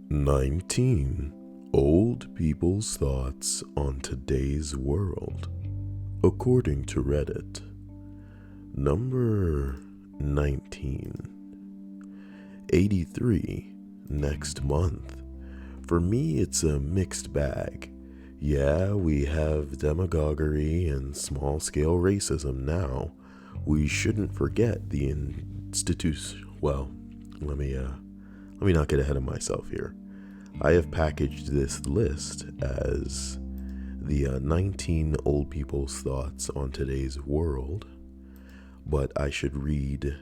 19 Old People's Thoughts on Today's World, according to Reddit. Number 19. 83 next month. For me, it's a mixed bag. Yeah, we have demagoguery and small-scale racism now. We shouldn't forget the institution. Well, let me not get ahead of myself here. I have packaged this list as the 19 old people's thoughts on today's world, but I should read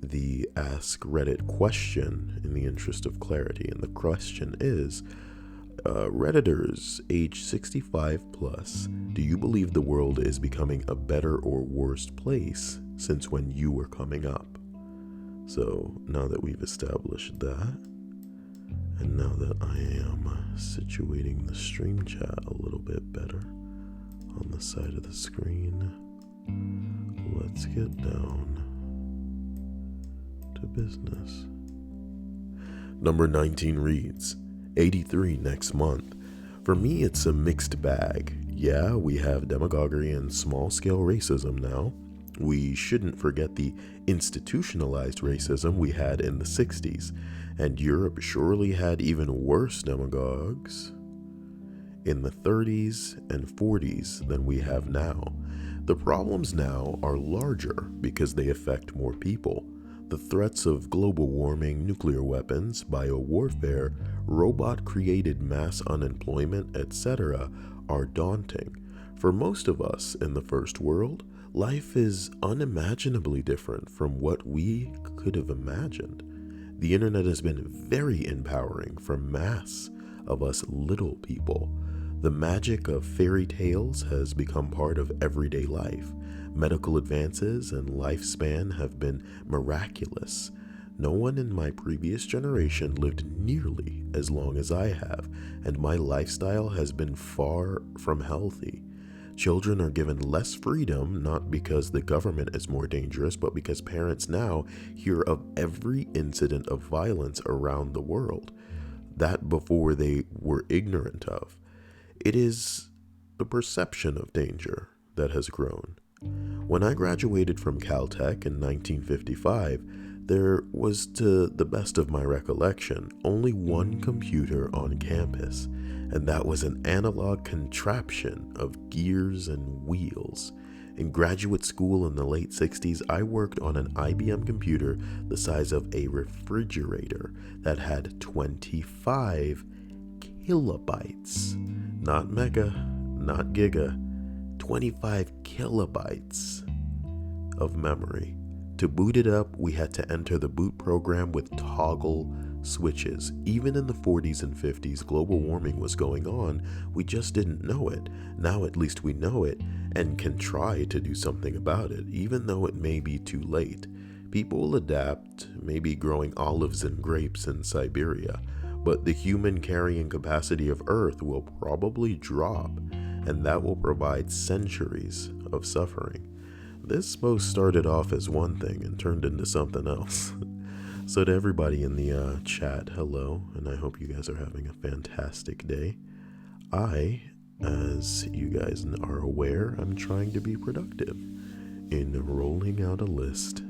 the Ask Reddit question in the interest of clarity. And the question is, Redditors age 65 plus, do you believe the world is becoming a better or worse place since when you were coming up? So now that we've established that, and now that I am situating the stream chat a little bit better on the side of the screen, let's get down to business. Number 19 reads, 83 next month. For me, it's a mixed bag. Yeah, we have demagoguery and small-scale racism now. We shouldn't forget the institutionalized racism we had in the 60s, and Europe surely had even worse demagogues in the 30s and 40s than we have now. The problems now are larger because they affect more people. The threats of global warming, nuclear weapons, biowarfare, robot-created mass unemployment, etc. are daunting. For most of us in the first world, life is unimaginably different from what we could have imagined. The internet has been very empowering for mass of us little people. The magic of fairy tales has become part of everyday life. Medical advances and lifespan have been miraculous. No one in my previous generation lived nearly as long as I have, and my lifestyle has been far from healthy. Children are given less freedom, not because the government is more dangerous, but because parents now hear of every incident of violence around the world that before they were ignorant of. It is the perception of danger that has grown. When I graduated from Caltech in 1955, there was, to the best of my recollection, only one computer on campus, and that was an analog contraption of gears and wheels. In graduate school in the late 60s, I worked on an IBM computer the size of a refrigerator that had 25 kilobytes. Not mega, not giga, 25 kilobytes of memory. To boot it up, we had to enter the boot program with toggle switches. Even in the 40s and 50s, global warming was going on. We just didn't know it. Now at least we know it and can try to do something about it, even though it may be too late. People will adapt, maybe growing olives and grapes in Siberia, but the human carrying capacity of Earth will probably drop, and that will provide centuries of suffering. This post started off as one thing and turned into something else. So to everybody in the chat, hello, and I hope you guys are having a fantastic day. As you guys are aware, I'm trying to be productive in rolling out a list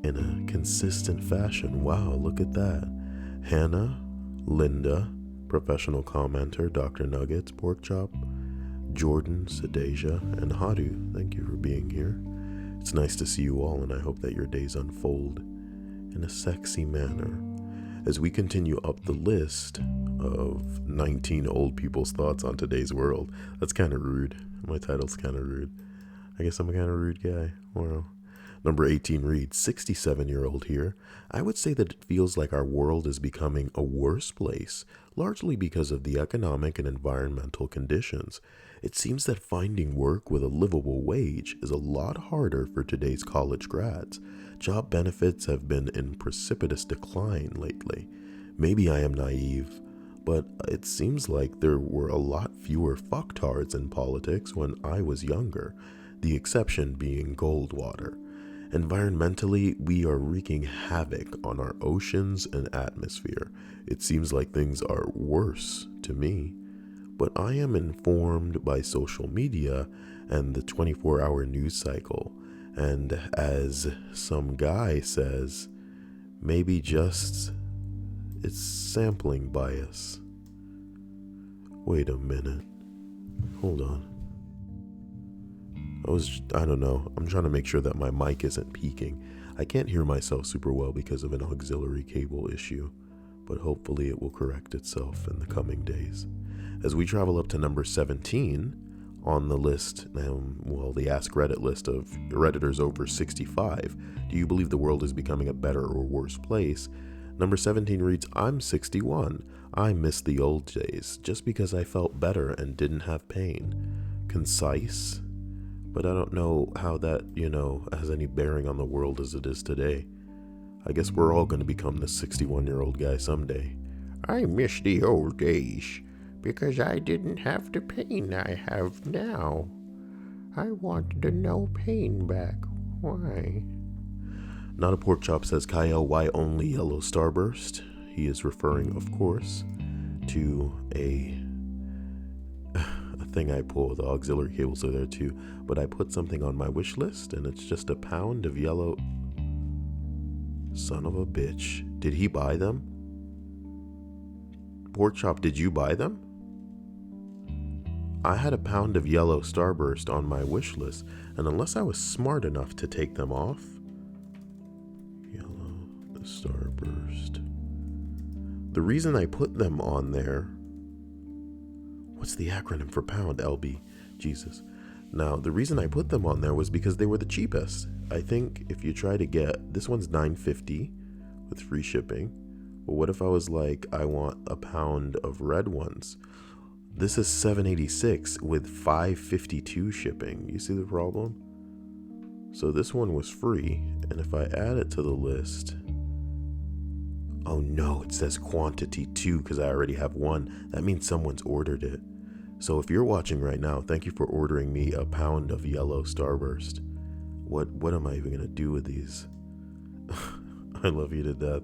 in a consistent fashion. Wow, look at that. Hannah, Linda, professional commenter, Dr. Nuggets, Pork Chop, Jordan, Sadasia, and Hadu, thank you for being here. It's nice to see you all, and I hope that your days unfold in a sexy manner. As we continue up the list of 19 old people's thoughts on today's world. That's kind of rude. My title's kind of rude. I guess I'm a kind of rude guy. Wow. Number 18 reads, 67-year-old here. I would say that it feels like our world is becoming a worse place, largely because of the economic and environmental conditions. It seems that finding work with a livable wage is a lot harder for today's college grads. Job benefits have been in precipitous decline lately. Maybe I am naive, But it seems like there were a lot fewer fucktards in politics when I was younger, the exception being Goldwater. Environmentally, we are wreaking havoc on our oceans and atmosphere. It seems like things are worse to me. But I am informed by social media and the 24-hour news cycle. And as some guy says, maybe just it's sampling bias. Wait a minute. Hold on. I don't know. I'm trying to make sure that my mic isn't peaking. I can't hear myself super well because of an auxiliary cable issue, but hopefully it will correct itself in the coming days. As we travel up to number 17 on the list, the Ask Reddit list of Redditors over 65, do you believe the world is becoming a better or worse place? Number 17 reads, I'm 61. I miss the old days just because I felt better and didn't have pain. Concise, but I don't know how that, has any bearing on the world as it is today. I guess we're all going to become the 61-year-old guy someday. I miss the old days because I didn't have the pain I have now. I want the no pain back. Why? Not a Pork Chop says, Kyle, why only yellow starburst? He is referring, of course, to a thing I pull. The auxiliary cables are there too, but I put something on my wish list and it's just a pound of yellow. Son of a bitch. Did he buy them? Pork Chop, did you buy them? I had a pound of yellow starburst on my wish list, and unless I was smart enough to take them off, yellow starburst. The reason I put them on there, what's the acronym for pound, LB? Jesus. Now, the reason I put them on there was because they were the cheapest. I think if you try to get, this one's $9.50 with free shipping. But what if I was like, I want a pound of red ones? This is $7.86 with $5.52 shipping. You see the problem? So this one was free, and if I add it to the list, oh no, it says quantity 2 because I already have one. That means someone's ordered it. So if you're watching right now, thank you for ordering me a pound of yellow starburst. What am I even gonna do with these? I love you to death.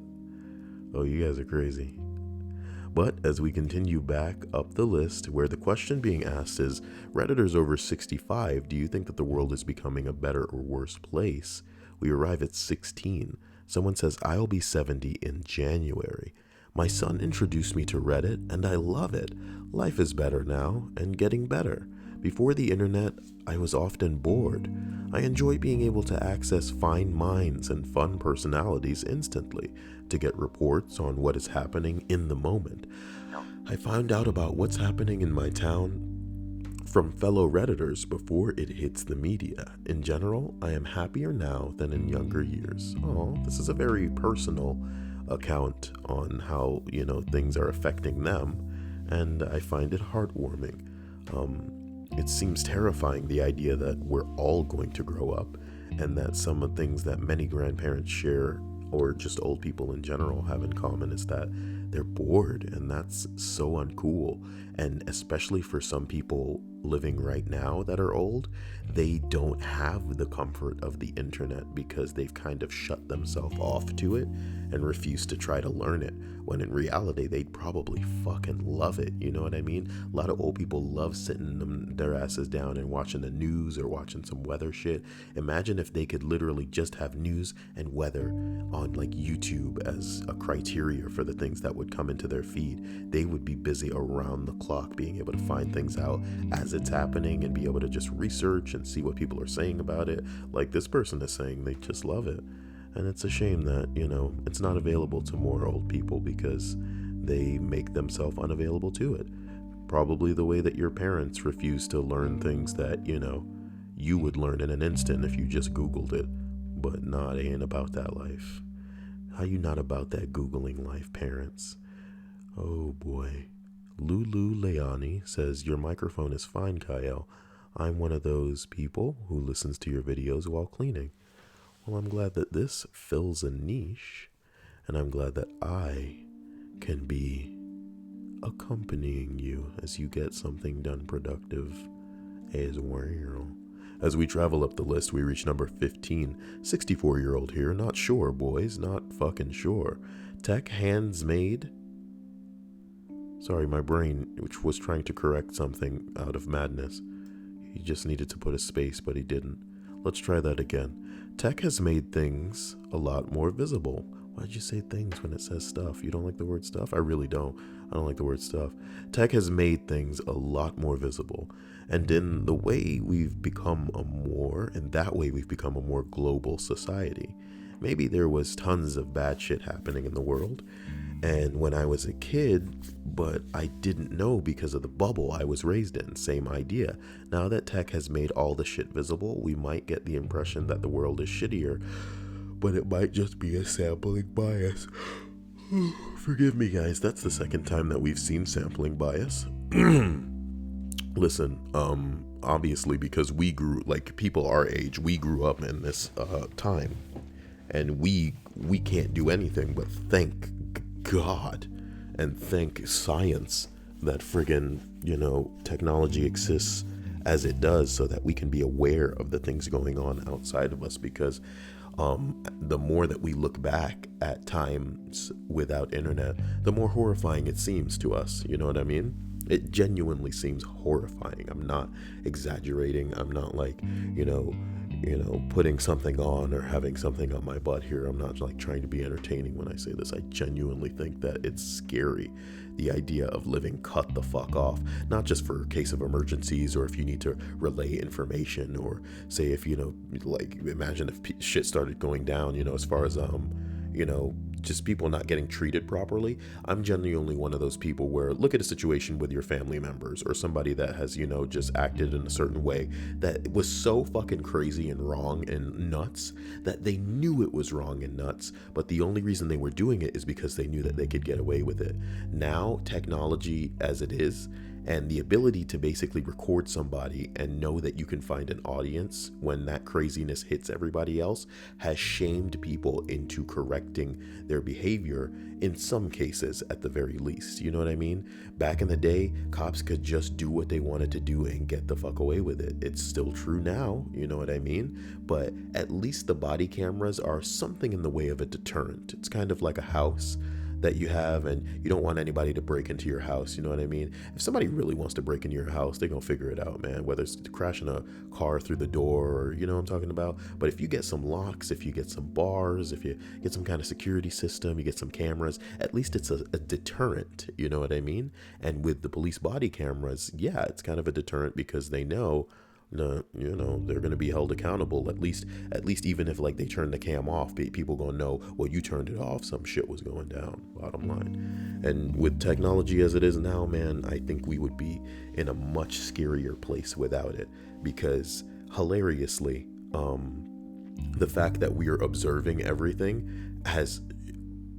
Oh, you guys are crazy. But as we continue back up the list, where the question being asked is, Redditors over 65, do you think that the world is becoming a better or worse place? We arrive at 16. Someone says, I'll be 70 in January. My son introduced me to Reddit, and I love it. Life is better now, and getting better. Before the internet, I was often bored. I enjoy being able to access fine minds and fun personalities instantly to get reports on what is happening in the moment. I found out about what's happening in my town from fellow Redditors before it hits the media. In general, I am happier now than in younger years. Oh, this is a very personal account on how, things are affecting them, and I find it heartwarming. It seems terrifying, the idea that we're all going to grow up, and that some of the things that many grandparents share, or just old people in general have in common, is that they're bored, and that's so uncool. And especially for some people living right now that are old, they don't have the comfort of the internet because they've kind of shut themselves off to it and refuse to try to learn it, when in reality they'd probably fucking love it. You know what I mean? A lot of old people love sitting their asses down and watching the news or watching some weather shit. Imagine if they could literally just have news and weather on like YouTube as a criteria for the things that would come into their feed. They would be busy around the clock being able to find things out as it's happening and be able to just research and see what people are saying about it. Like this person is saying, they just love it. And it's a shame that, it's not available to more old people because they make themselves unavailable to it. Probably the way that your parents refuse to learn things that, you would learn in an instant if you just Googled it. But nah, it ain't about that life. How you not about that Googling life, parents? Oh boy. Lulu Leani says, your microphone is fine, Kyle. I'm one of those people who listens to your videos while cleaning. Well, I'm glad that this fills a niche, and I'm glad that I can be accompanying you as you get something done productive as well. As we travel up the list, we reach number 15. 64-year-old here. Not sure, boys. Not fucking sure. Tech hands made. Sorry, my brain, which was trying to correct something out of madness. He just needed to put a space, but he didn't. Let's try that again. Tech has made things a lot more visible. Why'd you say things when it says stuff? You don't like the word stuff? I really don't. I don't like the word stuff. Tech has made things a lot more visible. And in the way we've become in that way we've become a more global society. Maybe there was tons of bad shit happening in the world. And when I was a kid, but I didn't know because of the bubble I was raised in. Same idea. Now that tech has made all the shit visible, we might get the impression that the world is shittier, but it might just be a sampling bias. Forgive me, guys. That's the second time that we've seen sampling bias. Listen, obviously because we grew, like people our age, we grew up in this time, and we can't do anything but thank God and thank science that friggin', technology exists as it does so that we can be aware of the things going on outside of us, because the more that we look back at times without internet, the more horrifying it seems to us. You know what I mean? It genuinely seems horrifying. I'm not exaggerating. I'm not like, putting something on or having something on my butt here. I'm not like trying to be entertaining when I say this. I genuinely think that it's scary, the idea of living cut the fuck off, not just for a case of emergencies or if you need to relay information, or say if, imagine if shit started going down, as far as, just people not getting treated properly. I'm genuinely one of those people where, look at a situation with your family members or somebody that has, just acted in a certain way that was so fucking crazy and wrong and nuts that they knew it was wrong and nuts, but the only reason they were doing it is because they knew that they could get away with it. Now, technology as it is, and the ability to basically record somebody and know that you can find an audience when that craziness hits everybody else has shamed people into correcting their behavior, in some cases at the very least. You know what I mean? Back in the day, cops could just do what they wanted to do and get the fuck away with it. It's still true now, you know what I mean? But at least the body cameras are something in the way of a deterrent. It's kind of like a house that you have, and you don't want anybody to break into your house. You know what I mean? If somebody really wants to break into your house, they're gonna figure it out, man, whether it's crashing a car through the door or, you know what I'm talking about. But if you get some locks, if you get some bars, if you get some kind of security system, you get some cameras, at least it's a deterrent. You know what I mean? And with the police body cameras, yeah, it's kind of a deterrent because they know, no, they're going to be held accountable. At least even if like they turn the cam off, people going to know, well, you turned it off, some shit was going down, bottom line. And with technology as it is now, man, I think we would be in a much scarier place without it, because hilariously, the fact that we are observing everything has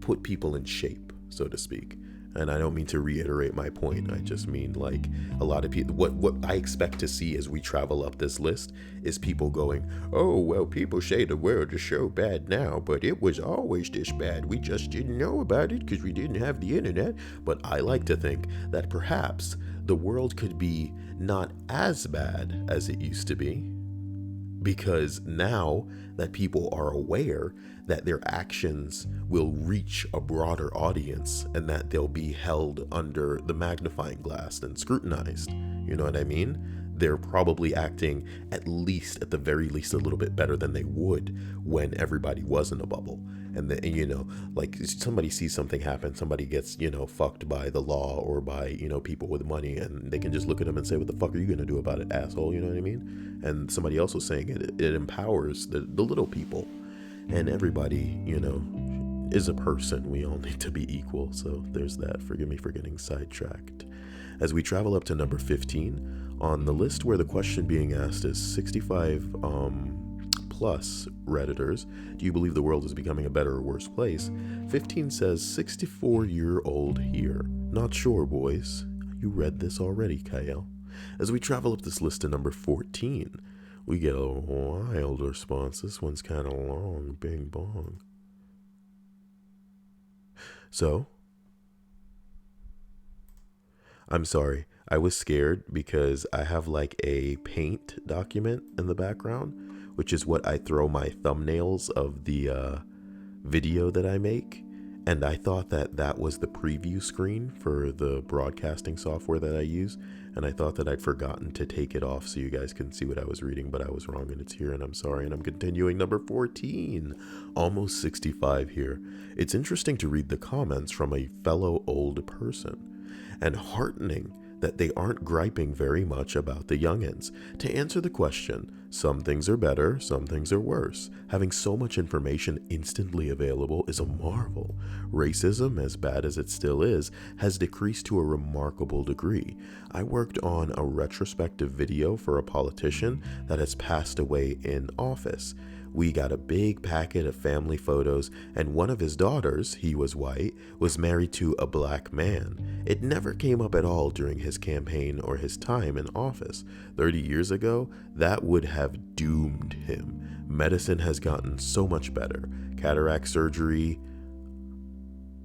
put people in shape, so to speak. And I don't mean to reiterate my point. I just mean like a lot of people, what I expect to see as we travel up this list is people going, oh, well, people say the world is so bad now, but it was always this bad. We just didn't know about it because we didn't have the internet. But I like to think that perhaps the world could be not as bad as it used to be, because now that people are aware that their actions will reach a broader audience and that they'll be held under the magnifying glass and scrutinized, you know what I mean? They're probably acting at the very least a little bit better than they would when everybody was in a bubble. And then, like somebody sees something happen, somebody gets, fucked by the law or by, people with money, and they can just look at them and say, what the fuck are you going to do about it, asshole? You know what I mean? And somebody else was saying it empowers the little people, and everybody, is a person. We all need to be equal. So there's that. Forgive me for getting sidetracked. As we travel up to number 15 on the list, where the question being asked is 65 plus Redditors, do you believe the world is becoming a better or worse place? 15 says 64-year-old here. Not sure, boys. You read this already, Kyle. As we travel up this list to number 14, we get a wild response. This one's kind of long. Bing bong. So, I'm sorry. I was scared because I have like a paint document in the background, which is what I throw my thumbnails of the video that I make. And I thought that that was the preview screen for the broadcasting software that I use. And I thought that I'd forgotten to take it off so you guys can see what I was reading, but I was wrong and it's here and I'm sorry. And I'm continuing number 14, almost 65 here. It's interesting to read the comments from a fellow old person and heartening that they aren't griping very much about the youngins. To answer the question, some things are better, some things are worse. Having so much information instantly available is a marvel. Racism, as bad as it still is, has decreased to a remarkable degree. I worked on a retrospective video for a politician that has passed away in office. We got a big packet of family photos, and one of his daughters, he was white, was married to a black man. It never came up at all during his campaign or his time in office. 30 years ago, that would have doomed him. Medicine has gotten so much better. Cataract surgery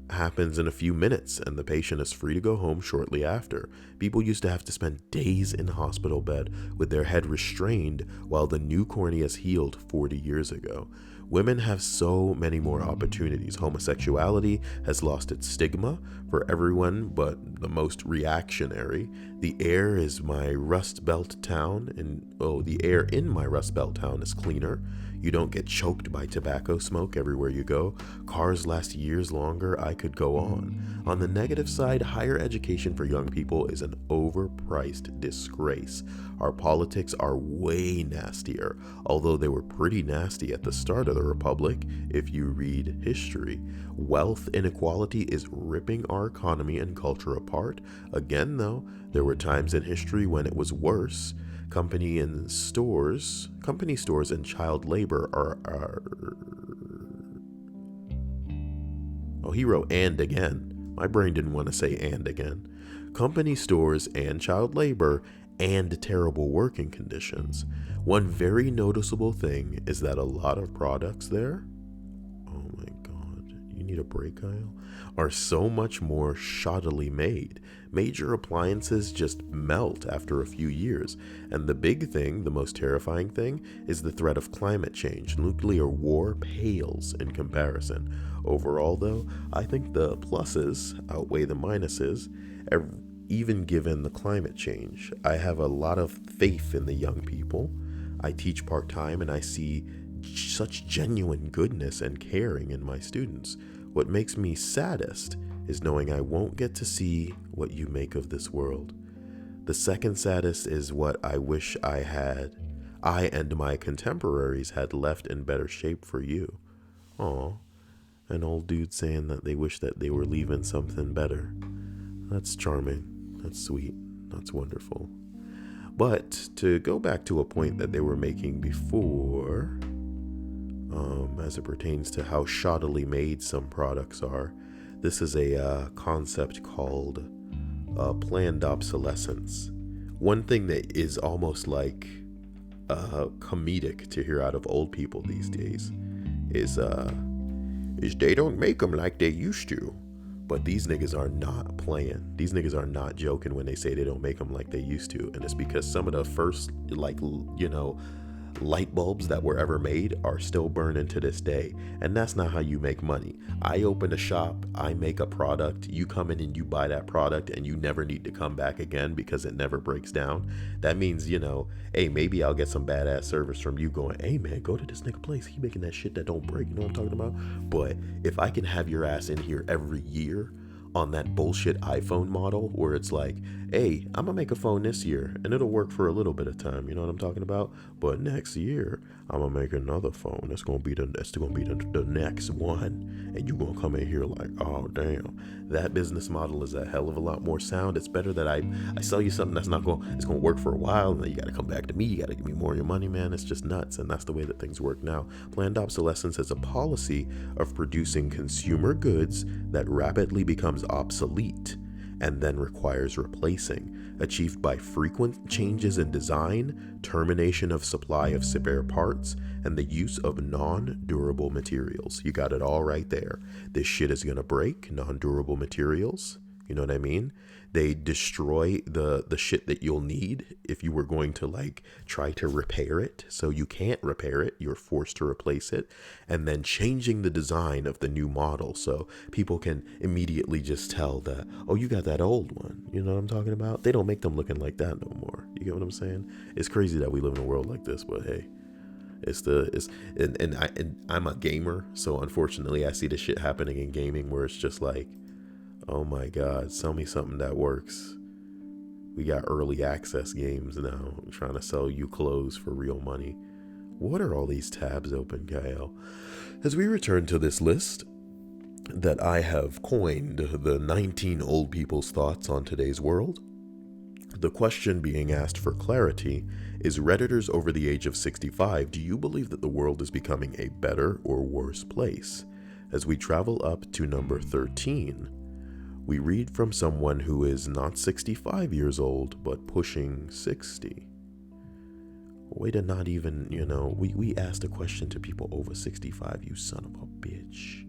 happens in a few minutes and the patient is free to go home shortly after. People used to have to spend days in a hospital bed with their head restrained while the new corneas healed 40 years ago. Women have so many more opportunities. Homosexuality has lost its stigma for everyone but the most reactionary. The air is my Rust Belt town, the air in my Rust Belt town is cleaner. You don't get choked by tobacco smoke everywhere you go. Cars last years longer. I could go on. On the negative side, higher education for young people is an overpriced disgrace. Our politics are way nastier, although they were pretty nasty at the start of the Republic if you read history. Wealth inequality is ripping our economy and culture apart. Again, though, there were times in history when it was worse. Company stores and child labor are Oh, he wrote and again. My brain didn't want to say and again. Company stores and child labor and terrible working conditions. One very noticeable thing is that a lot of products there, oh my God, you need a break, Kyle, are so much more shoddily made. Major appliances just melt after a few years. And the big thing, the most terrifying thing, is the threat of climate change. Nuclear war pales in comparison. Overall, though, I think the pluses outweigh the minuses, even given the climate change. I have a lot of faith in the young people. I teach part-time and I see such genuine goodness and caring in my students. What makes me saddest is knowing I won't get to see what you make of this world. The second saddest is what I wish I and my contemporaries had left in better shape for you. Aw, an old dude saying that they wish that they were leaving something better. That's charming. That's sweet. That's wonderful. But to go back to a point that they were making before, as it pertains to how shoddily made some products are, this is a concept called planned obsolescence. One thing that is almost like comedic to hear out of old people these days is they don't make them like they used to. But these niggas are not playing. These niggas are not joking when they say they don't make them like they used to. And it's because some of the first, light bulbs that were ever made are still burning to this day. And that's not how you make money. I open a shop, I make a product, you come in and you buy that product and you never need to come back again because it never breaks down. That means, hey, maybe I'll get some badass service from you going, hey man, go to this nigga place. He making that shit that don't break. You know what I'm talking about? But if I can have your ass in here every year on that bullshit iPhone model where it's like, hey, I'm gonna make a phone this year and it'll work for a little bit of time, you know what I'm talking about? But next year I'm gonna make another phone that's gonna be the next one, and you gonna come in here like, oh damn, that business model is a hell of a lot more sound. It's better that I sell you something that's it's gonna work for a while, and then you gotta come back to me, you gotta give me more of your money, man. It's just nuts. And that's the way that things work now. Planned obsolescence is a policy of producing consumer goods that rapidly becomes obsolete and then requires replacing, achieved by frequent changes in design, termination of supply of spare parts, and the use of non-durable materials. You got it all right there. This shit is gonna break. Non-durable materials. You know what I mean? They destroy the shit that you'll need if you were going to like try to repair it. So you can't repair it. You're forced to replace it. And then changing the design of the new model so people can immediately just tell that, oh, you got that old one. You know what I'm talking about? They don't make them looking like that no more. You get what I'm saying? It's crazy that we live in a world like this, but hey. I'm a gamer, so unfortunately I see the shit happening in gaming where it's just like, oh my God, sell me something that works. We got early access games now trying to sell you clothes for real money. What are all these tabs open, Kyle? As we return to this list that I have coined the 19 old people's thoughts on today's world, the question being asked for clarity is, Redditors over the age of 65, do you believe that the world is becoming a better or worse place? As we travel up to number 13, we read from someone who is not 65 years old, but pushing 60. Way to not even, we asked a question to people over 65, you son of a bitch.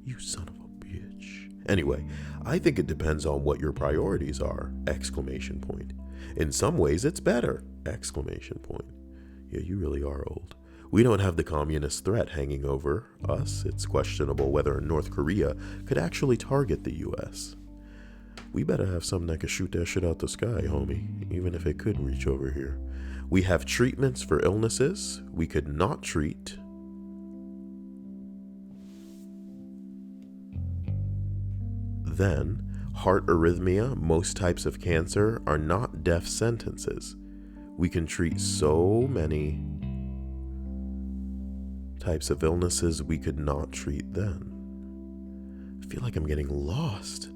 You son of a bitch. Anyway, I think it depends on what your priorities are, exclamation point. In some ways, it's better, exclamation point. Yeah, you really are old. We don't have the communist threat hanging over us. It's questionable whether North Korea could actually target the U.S. We better have something that could shoot that shit out the sky, homie, even if it could reach over here. We have treatments for illnesses we could not treat. Then, heart arrhythmia, most types of cancer are not death sentences. We can treat so many types of illnesses we could not treat then. I feel like I'm getting lost.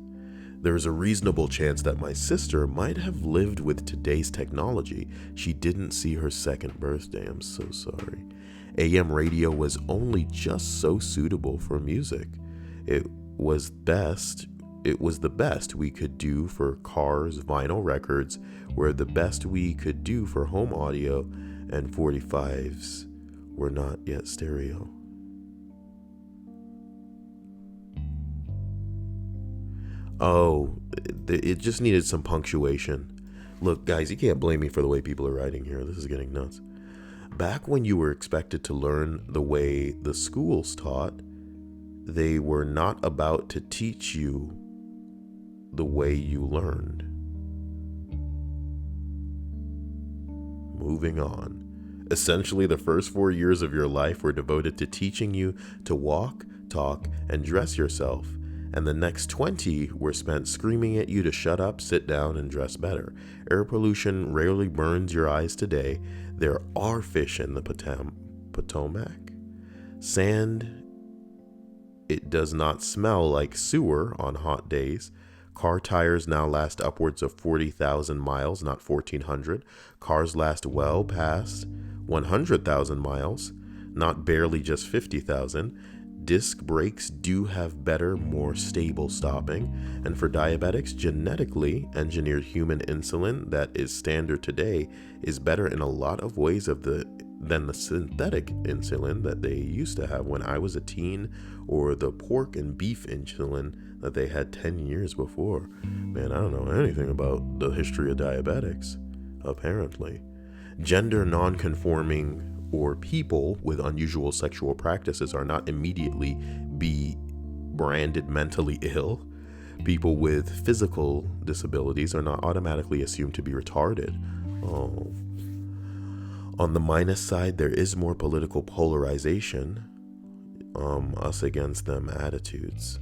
There's a reasonable chance that my sister might have lived with today's technology. She didn't see her second birthday. I'm so sorry. AM radio was only just so suitable for music. It was the best we could do for cars. Vinyl records were the best we could do for home audio, and 45s were not yet stereo. Oh, it just needed some punctuation. Look, guys, you can't blame me for the way people are writing here. This is getting nuts. Back when you were expected to learn the way the schools taught, they were not about to teach you the way you learned. Moving on. Essentially, the first 4 years of your life were devoted to teaching you to walk, talk, and dress yourself, and the next 20 were spent screaming at you to shut up, sit down, and dress better. Air pollution rarely burns your eyes today. There are fish in the Potomac. Sand, it does not smell like sewer on hot days. Car tires now last upwards of 40,000 miles, not 1,400. Cars last well past 100,000 miles, not barely just 50,000. Disc brakes do have better, more stable stopping. And for diabetics, genetically engineered human insulin that is standard today is better in a lot of ways than the synthetic insulin that they used to have when I was a teen, or the pork and beef insulin that they had 10 years before. Man, I don't know anything about the history of diabetics, apparently. Gender non-conforming or people with unusual sexual practices are not immediately be branded mentally ill. People with physical disabilities are not automatically assumed to be retarded. Oh. On the minus side, there is more political polarization, us against them attitudes.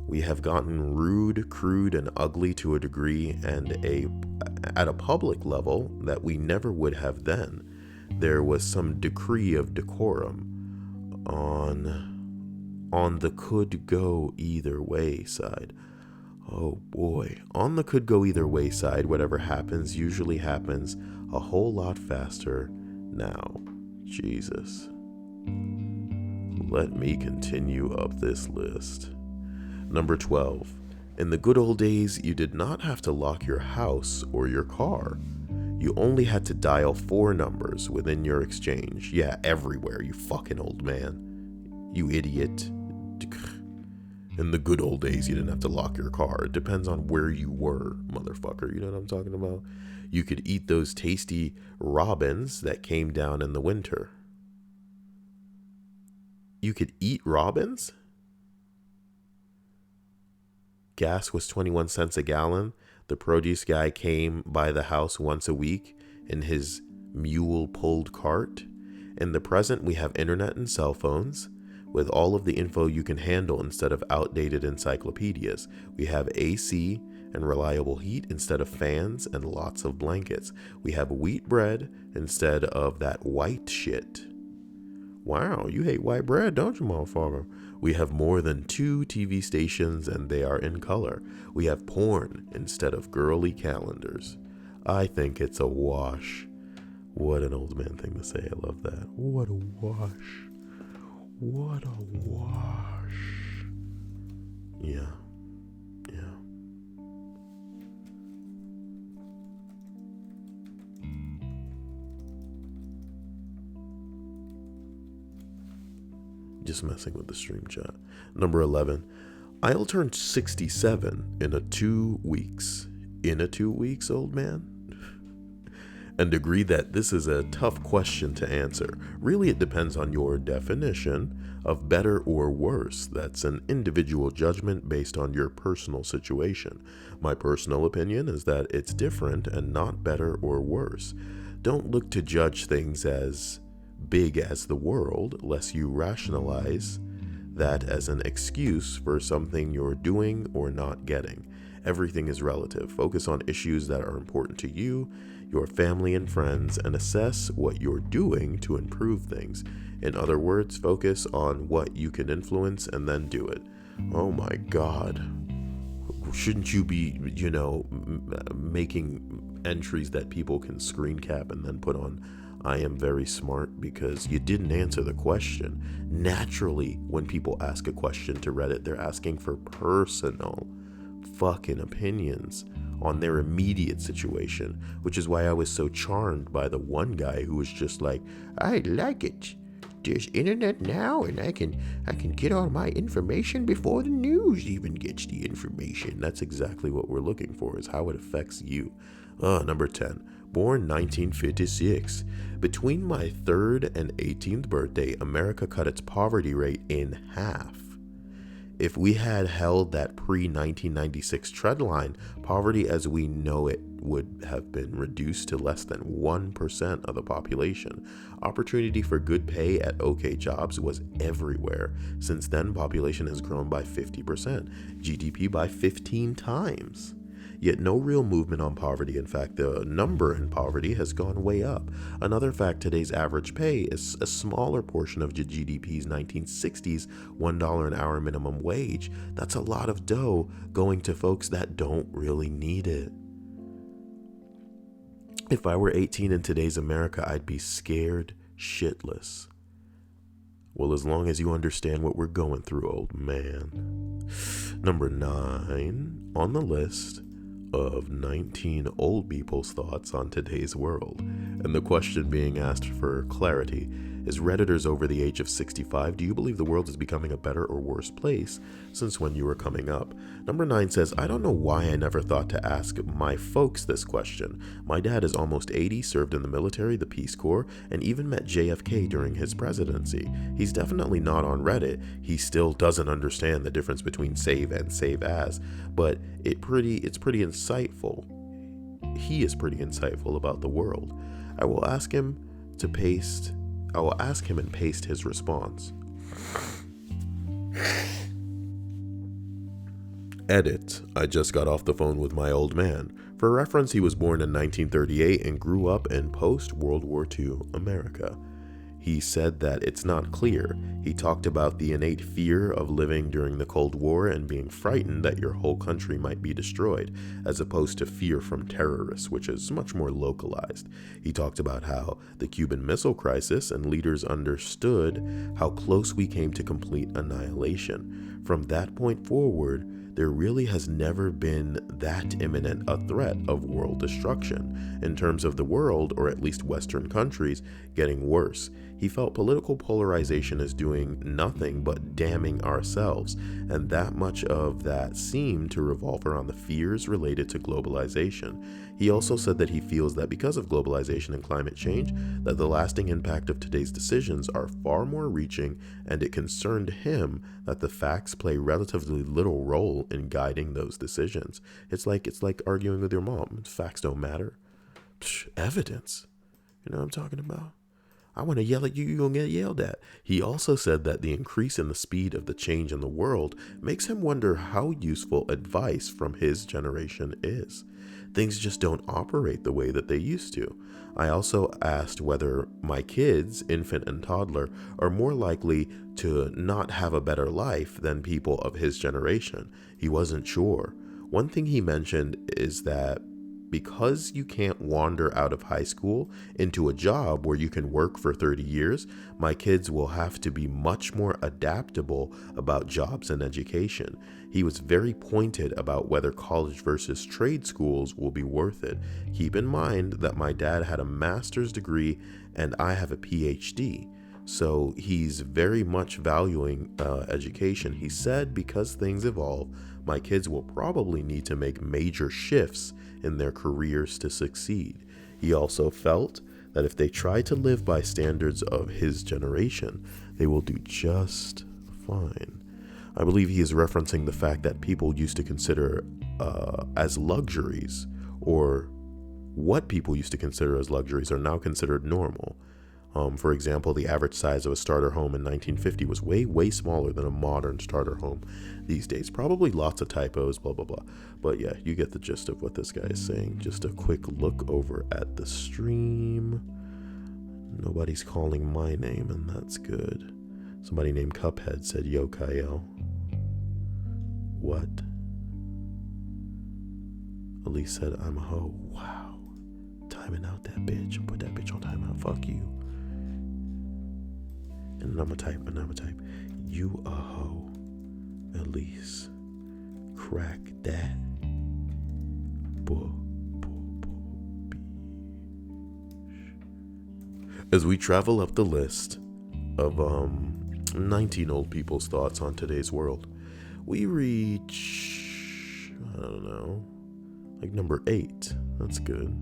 We have gotten rude, crude, and ugly to a degree and at a public level that we never would have then. There was some decree of decorum on the could go either way side. Oh boy, on the could go either way side, whatever happens usually happens a whole lot faster now. Jesus. Let me continue up this list. Number 12. In the good old days, you did not have to lock your house or your car. You only had to dial 4 numbers within your exchange. Yeah, everywhere, you fucking old man. You idiot. In the good old days, you didn't have to lock your car. It depends on where you were, motherfucker. You know what I'm talking about? You could eat those tasty robins that came down in the winter. You could eat robins? Gas was 21 cents a gallon. The produce guy came by the house once a week in his mule-pulled cart. In the present, we have internet and cell phones with all of the info you can handle instead of outdated encyclopedias. We have AC and reliable heat instead of fans and lots of blankets. We have wheat bread instead of that white shit. Wow, you hate white bread, don't you, motherfucker? We have more than 2 TV stations and they are in color. We have porn instead of girly calendars. I think it's a wash. What an old man thing to say. I love that. What a wash. What a wash. Yeah. Just messing with the stream chat. Number 11. I'll turn 67 in 2 weeks. In 2 weeks, old man? And agree that this is a tough question to answer. Really, it depends on your definition of better or worse. That's an individual judgment based on your personal situation. My personal opinion is that it's different and not better or worse. Don't look to judge things as big as the world, lest you rationalize that as an excuse for something you're doing or not getting. Everything is relative. Focus on issues that are important to you, your family and friends, and assess what you're doing to improve things. In other words, focus on what you can influence and then do it. Oh my God. Shouldn't you be, making entries that people can screen cap and then put on I am very smart, because you didn't answer the question. Naturally, when people ask a question to Reddit, they're asking for personal fucking opinions on their immediate situation, which is why I was so charmed by the one guy who was just like, I like it. There's internet now, and I can get all my information before the news even gets the information. That's exactly what we're looking for, is how it affects you. Number 10. Born 1956. Between my 3rd and 18th birthday, America cut its poverty rate in half. If we had held that pre-1996 trendline, poverty as we know it would have been reduced to less than 1% of the population. Opportunity for good pay at OK jobs was everywhere. Since then, population has grown by 50%, GDP by 15 times. Yet no real movement on poverty. In fact, the number in poverty has gone way up. Another fact, today's average pay is a smaller portion of the GDP's 1960s $1 an hour minimum wage. That's a lot of dough going to folks that don't really need it. If I were 18 in today's America, I'd be scared shitless. Well, as long as you understand what we're going through, old man. Number 9 on the list of 19 old people's thoughts on today's world. And the question being asked for clarity is, Redditors over the age of 65, do you believe the world is becoming a better or worse place since when you were coming up? Number 9 says, I don't know why I never thought to ask my folks this question. My dad is almost 80, served in the military, the Peace Corps, and even met JFK during his presidency. He's definitely not on Reddit. He still doesn't understand the difference between save and save as, but it's pretty insightful. He is pretty insightful about the world. I will ask him and paste his response. Edit. I just got off the phone with my old man. For reference, he was born in 1938 and grew up in post-World War II America. He said that it's not clear. He talked about the innate fear of living during the Cold War and being frightened that your whole country might be destroyed, as opposed to fear from terrorists, which is much more localized. He talked about how the Cuban Missile Crisis and leaders understood how close we came to complete annihilation. From that point forward, there really has never been that imminent a threat of world destruction, in terms of the world, or at least Western countries, getting worse. He felt political polarization is doing nothing but damning ourselves, and that much of that seemed to revolve around the fears related to globalization. He also said that he feels that because of globalization and climate change, that the lasting impact of today's decisions are far more reaching, and it concerned him that the facts play relatively little role in guiding those decisions. It's like arguing with your mom. Facts don't matter. Evidence. You know what I'm talking about? I want to yell at you, you're going to get yelled at. He also said that the increase in the speed of the change in the world makes him wonder how useful advice from his generation is. Things just don't operate the way that they used to. I also asked whether my kids, infant and toddler, are more likely to not have a better life than people of his generation. He wasn't sure. One thing he mentioned is that because you can't wander out of high school into a job where you can work for 30 years, my kids will have to be much more adaptable about jobs and education. He was very pointed about whether college versus trade schools will be worth it. Keep in mind that my dad had a master's degree and I have a PhD. So he's very much valuing education. He said because things evolve, my kids will probably need to make major shifts in their careers to succeed. He also felt that if they try to live by standards of his generation, they will do just fine. I believe he is referencing the fact that people used to consider as luxuries, or what people used to consider as luxuries, are now considered normal. For example, the average size of a starter home in 1950 was way smaller than a modern starter home these days. Probably lots of typos, blah, blah, blah. But yeah, you get the gist of what this guy is saying. Just a quick look over at the stream. Nobody's calling my name, and that's good. Somebody named Cuphead said, "Yo, Kyle." What? Elise said, "I'm a hoe." Wow. Timing out that bitch. Put that bitch on timeout. Fuck you. And I'm gonna type, "You a hoe, Elise. Crack that. As we travel up the list of 19 old people's thoughts on today's world, we reach, I don't know, like number 8. That's good.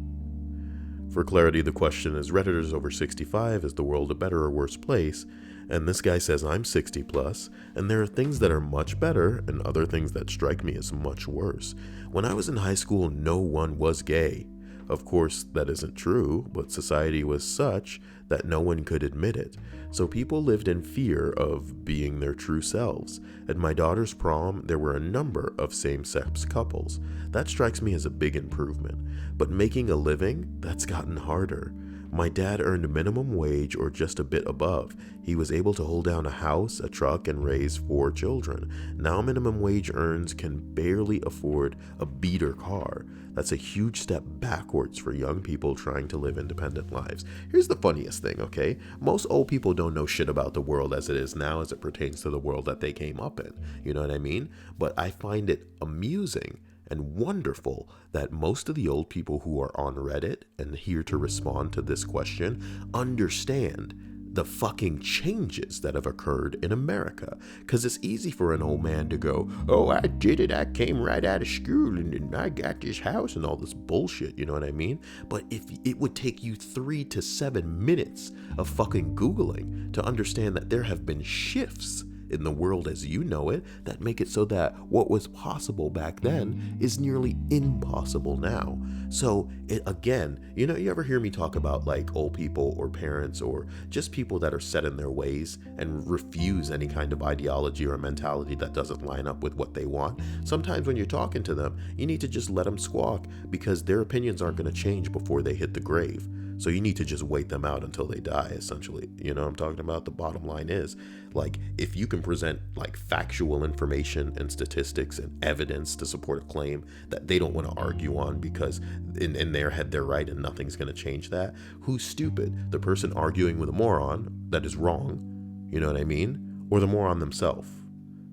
For clarity, the question is, Redditors over 65, is the world a better or worse place? And this guy says, I'm 60 plus, and there are things that are much better and other things that strike me as much worse. When I was in high school, no one was gay. Of course, that isn't true, but society was such that no one could admit it. So people lived in fear of being their true selves. At my daughter's prom, there were a number of same-sex couples. That strikes me as a big improvement. But making a living, that's gotten harder. My dad earned minimum wage or just a bit above. He was able to hold down a house, a truck, and raise 4 children. Now minimum wage earners can barely afford a beater car. That's a huge step backwards for young people trying to live independent lives. Here's the funniest thing, okay? Most old people don't know shit about the world as it is now as it pertains to the world that they came up in. You know what I mean? But I find it amusing and wonderful that most of the old people who are on Reddit and here to respond to this question understand the fucking changes that have occurred in America. Because it's easy for an old man to go, oh, I did it, I came right out of school and I got this house and all this bullshit, you know what I mean? But if it would take you 3 to 7 minutes of fucking Googling to understand that there have been shifts in the world as you know it that make it so that what was possible back then is nearly impossible now. So it, again, you know, you ever hear me talk about like old people or parents or just people that are set in their ways and refuse any kind of ideology or mentality that doesn't line up with what they want? Sometimes when you're talking to them, you need to just let them squawk because their opinions aren't going to change before they hit the grave. So you need to just wait them out until they die, essentially. You know what I'm talking about? The bottom line is, like, if you can present like factual information and statistics and evidence to support a claim that they don't want to argue on because in their head they're right and nothing's going to change that, who's stupid? The person arguing with a moron that is wrong, you know what I mean? Or the moron themselves.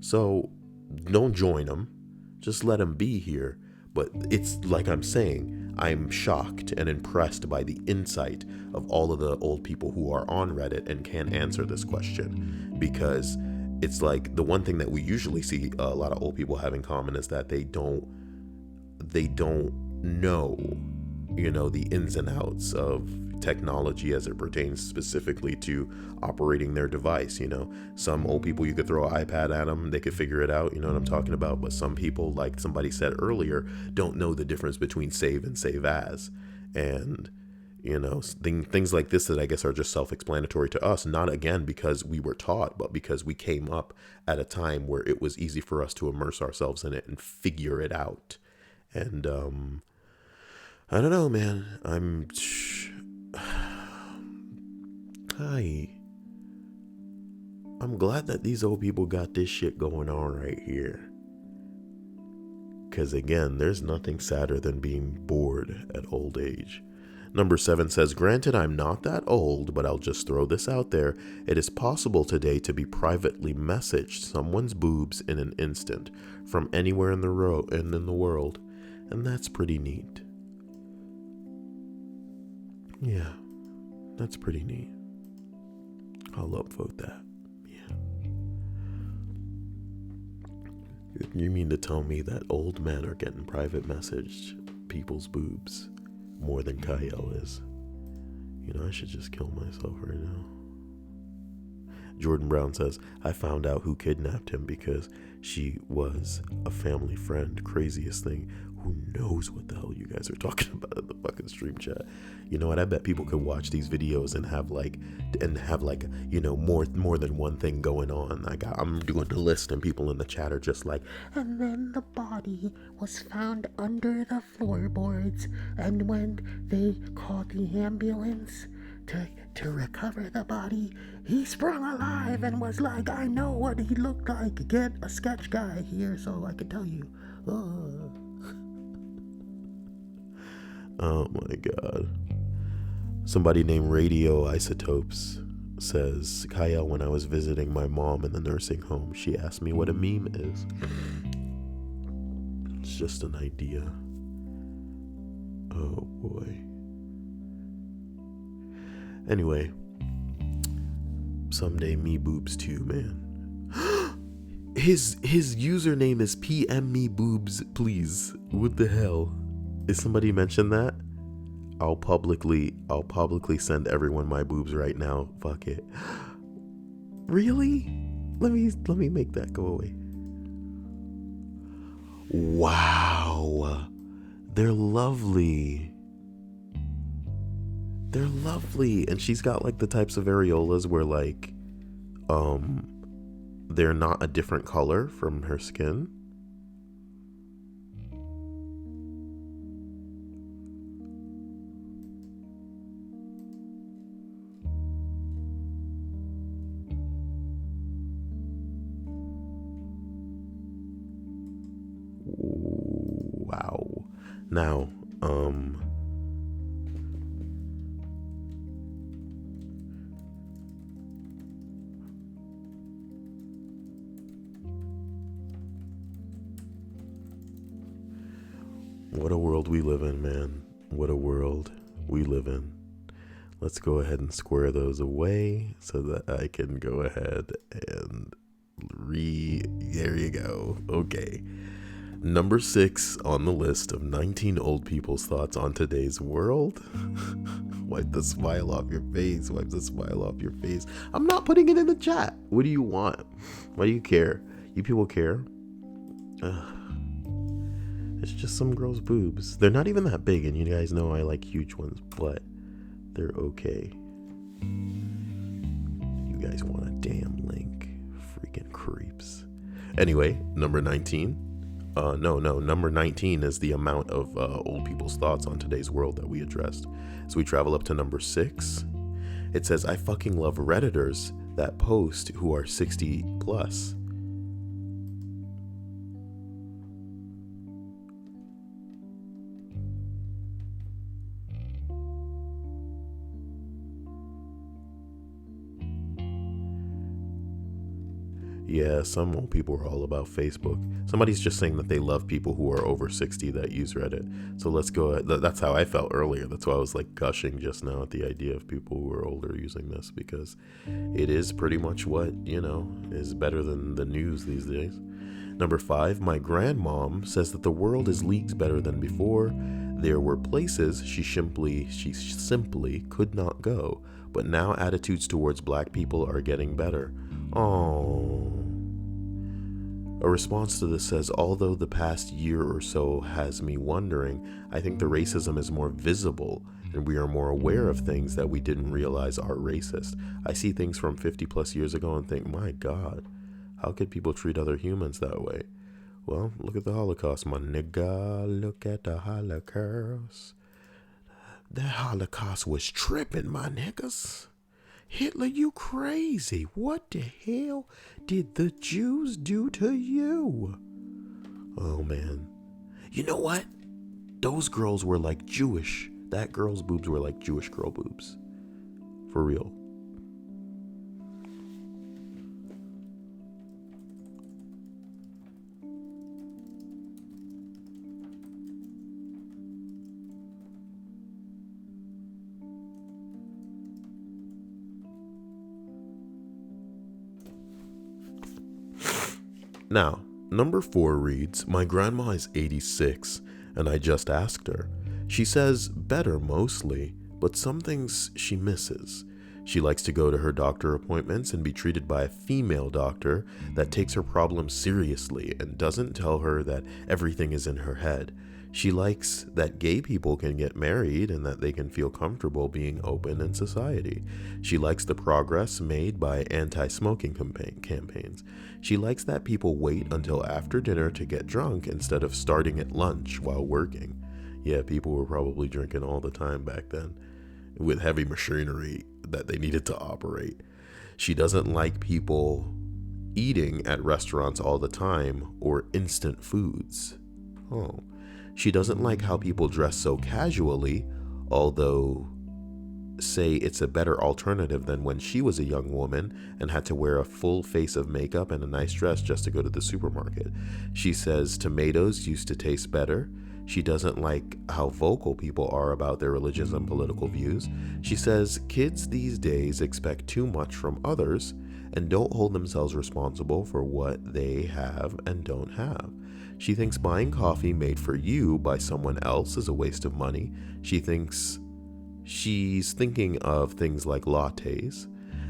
So don't join them. Just let him be here. But it's like I'm saying, I'm shocked and impressed by the insight of all of the old people who are on Reddit and can answer this question. Because it's like the one thing that we usually see a lot of old people have in common is that they don't know, the ins and outs of technology as it pertains specifically to operating their device. Some old people, you could throw an iPad at them, they could figure it out. You know what I'm talking about? But some people, like somebody said earlier, don't know the difference between save and save as. And things like this that I guess are just self-explanatory to us, not again because we were taught, but because we came up at a time where it was easy for us to immerse ourselves in it and figure it out. And I don't know, man. I'm glad that these old people got this shit going on right here. Because again, there's nothing sadder than being bored at old age. Number 7 says, granted, I'm not that old, but I'll just throw this out there. It is possible today to be privately messaged someone's boobs in an instant from anywhere in the world. And that's pretty neat. Yeah, that's pretty neat. I'll upvote that. Yeah. You mean to tell me that old men are getting private messaged people's boobs more than Kyle is? I should just kill myself right now. Jordan Brown says, I found out who kidnapped him because she was a family friend. Craziest thing. Who knows what the hell you guys are talking about in the fucking stream chat? You know what? I bet people could watch these videos and have more than one thing going on. I'm doing the list and people in the chat are just like, and then the body was found under the floorboards, and when they called the ambulance to recover the body, he sprung alive and was like, I know what he looked like. Get a sketch guy here so I can tell you. Oh my god. Somebody named Radio Isotopes says, Kyle, when I was visiting my mom in the nursing home, she asked me what a meme is. It's just an idea. Oh boy. Anyway, someday me boobs too, man. His username is PM me boobs, please. What the hell? Is somebody mentioned that? I'll publicly send everyone my boobs right now. Fuck it. Really? Let me make that go away. Wow. They're lovely. They're lovely. And she's got like the types of areolas where like they're not a different color from her skin. Wow. Now, what a world we live in, man. What a world we live in. Let's go ahead and square those away so that I can go ahead and there you go. Okay. Number 6 on the list of 19 old people's thoughts on today's world. Wipe the smile off your face. Wipe the smile off your face. I'm not putting it in the chat. What do you want? Why do you care? You people care? It's just some girls' boobs. They're not even that big, and you guys know I like huge ones, but they're okay. You guys want a damn link. Freaking creeps. Anyway, number 19. Number 19 is the amount of old people's thoughts on today's world that we addressed. So we travel up to number 6. It says, I fucking love Redditors that post who are 60 plus. Yeah, some old people are all about Facebook. Somebody's just saying that they love people who are over 60 that use Reddit. So let's go. That's how I felt earlier. That's why I was like gushing just now at the idea of people who are older using this, because it is pretty much what, is better than the news these days. Number 5, my grandmom says that the world is leagues better than before. There were places she simply could not go, but now attitudes towards black people are getting better. Oh. A response to this says, although the past year or so has me wondering, I think the racism is more visible and we are more aware of things that we didn't realize are racist. I see things from 50 plus years ago and think, my God, how could people treat other humans that way? Well, look at the Holocaust, my nigga. Look at the Holocaust. The Holocaust was tripping, my niggas. Hitler, you crazy. What the hell did the Jews do to you? Oh, man. You know what? Those girls were like Jewish. That girl's boobs were like Jewish girl boobs. For real. Now, number 4 reads, my grandma is 86, and I just asked her. She says better mostly, but some things she misses. She likes to go to her doctor appointments and be treated by a female doctor that takes her problems seriously and doesn't tell her that everything is in her head. She likes that gay people can get married and that they can feel comfortable being open in society. She likes the progress made by anti-smoking campaigns. She likes that people wait until after dinner to get drunk instead of starting at lunch while working. Yeah, people were probably drinking all the time back then with heavy machinery that they needed to operate. She doesn't like people eating at restaurants all the time or instant foods. Oh. She doesn't like how people dress so casually, although say it's a better alternative than when she was a young woman and had to wear a full face of makeup and a nice dress just to go to the supermarket. She says tomatoes used to taste better. She doesn't like how vocal people are about their religious and political views. She says kids these days expect too much from others and don't hold themselves responsible for what they have and don't have. She thinks buying coffee made for you by someone else is a waste of money. She's thinking of things like lattes.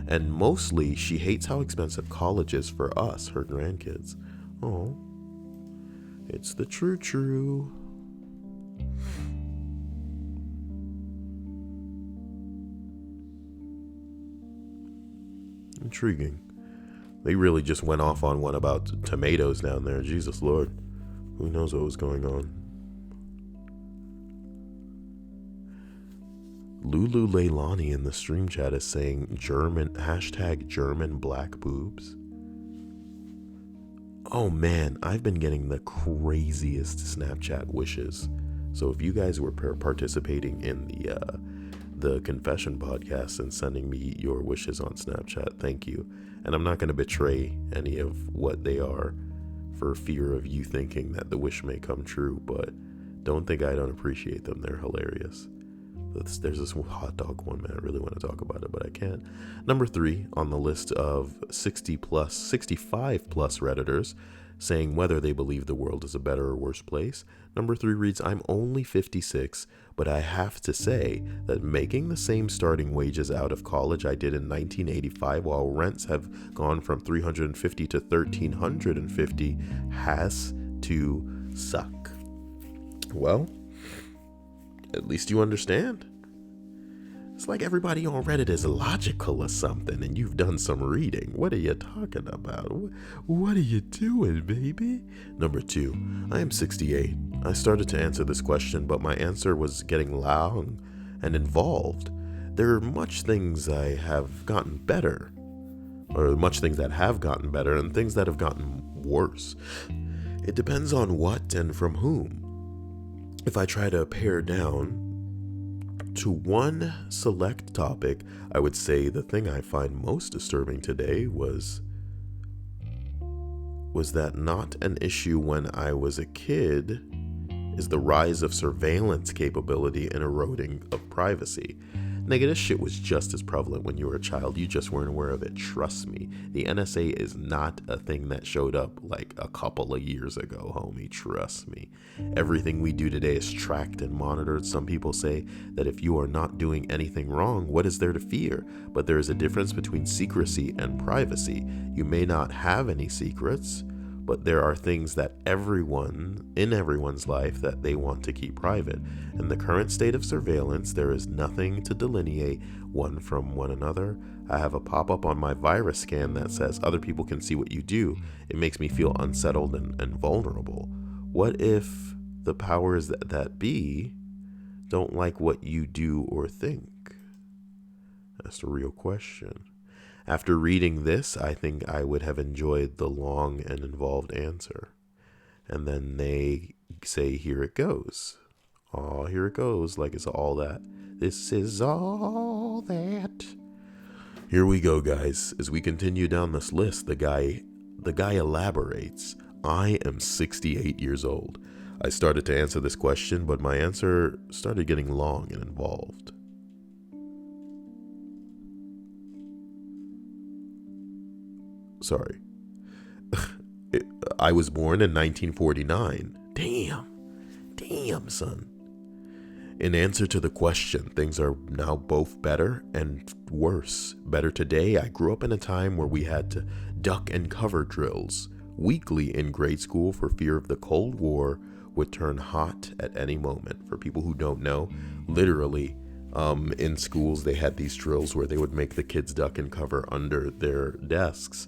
And mostly, she hates how expensive college is for us, her grandkids. Oh, it's the true. Intriguing. They really just went off on one about tomatoes down there. Jesus Lord. Who knows what was going on? Lulu Leilani in the stream chat is saying German black boobs. Oh man, I've been getting the craziest Snapchat wishes. So if you guys were participating in the confession podcast and sending me your wishes on Snapchat, thank you. And I'm not going to betray any of what they are for fear of you thinking that the wish may come true, but don't think I don't appreciate them. They're hilarious. There's this hot dog one, man. I really want to talk about it, but I can't. Number 3 on the list of 65 plus Redditors saying whether they believe the world is a better or worse place. Number 3 reads, I'm only 56, but I have to say that making the same starting wages out of college I did in 1985 while rents have gone from $350 to $1,350 has to suck. Well, at least you understand. It's like everybody on Reddit is logical or something, and you've done some reading. What are you talking about? What are you doing, baby? Number 2, I am 68. I started to answer this question, but my answer was getting long and involved. There are much things I have gotten better, or much things that have gotten better, and things that have gotten worse. It depends on what and from whom. If I try to pare down to one select topic, I would say the thing I find most disturbing today was was that not an issue when I was a kid is the rise of surveillance capability and eroding of privacy. Nigga, this shit was just as prevalent when you were a child. You just weren't aware of it. Trust me. The NSA is not a thing that showed up like a couple of years ago, homie. Trust me. Everything we do today is tracked and monitored. Some people say that if you are not doing anything wrong, what is there to fear? But there is a difference between secrecy and privacy. You may not have any secrets, but there are things that everyone's life that they want to keep private. In the current state of surveillance, there is nothing to delineate one from one another. I have a pop-up on my virus scan that says other people can see what you do. It makes me feel unsettled and vulnerable. What if the powers that be don't like what you do or think? That's the real question. After reading this, I think I would have enjoyed the long and involved answer. And then they say, here it goes. Oh, here it goes, like it's all that. This is all that. Here we go, guys. As we continue down this list, the guy elaborates. I am 68 years old. I started to answer this question, but my answer started getting long and involved. Sorry. I was born in 1949. Damn, son. In answer to the question, things are now both better and worse. Better today, I grew up in a time where we had to duck and cover drills weekly in grade school for fear of the Cold War would turn hot at any moment. For people who don't know, literally, in schools they had these drills where they would make the kids duck and cover under their desks.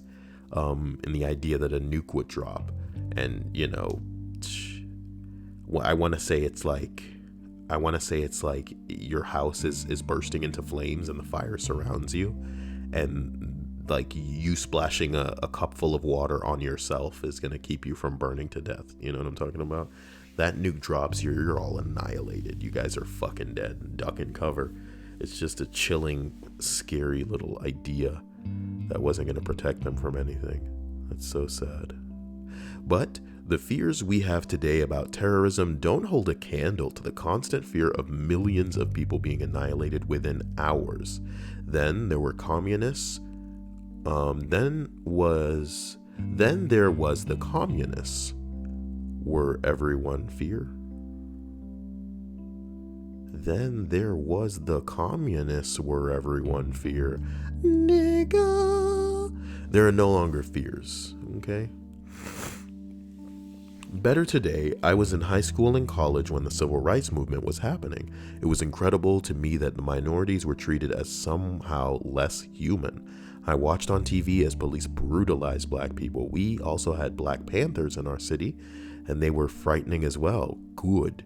In the idea that a nuke would drop. And, you know, I want to say it's like your house is bursting into flames and the fire surrounds you. And like you splashing a cup full of water on yourself is going to keep you from burning to death. You know what I'm talking about? That nuke drops, you're all annihilated. You guys are fucking dead. Duck and cover. It's just a chilling, scary little idea that wasn't going to protect them from anything. That's so sad. But the fears we have today about terrorism don't hold a candle to the constant fear of millions of people being annihilated within hours. Then there were communists. Then there was the communists. Were everyone fear? Then there was the communists. Were everyone fear? Nigga. There are no longer fears, okay? Better today, I was in high school and college when the civil rights movement was happening. It was incredible to me that the minorities were treated as somehow less human. I watched on TV as police brutalized black people. We also had Black Panthers in our city, and they were frightening as well. Good.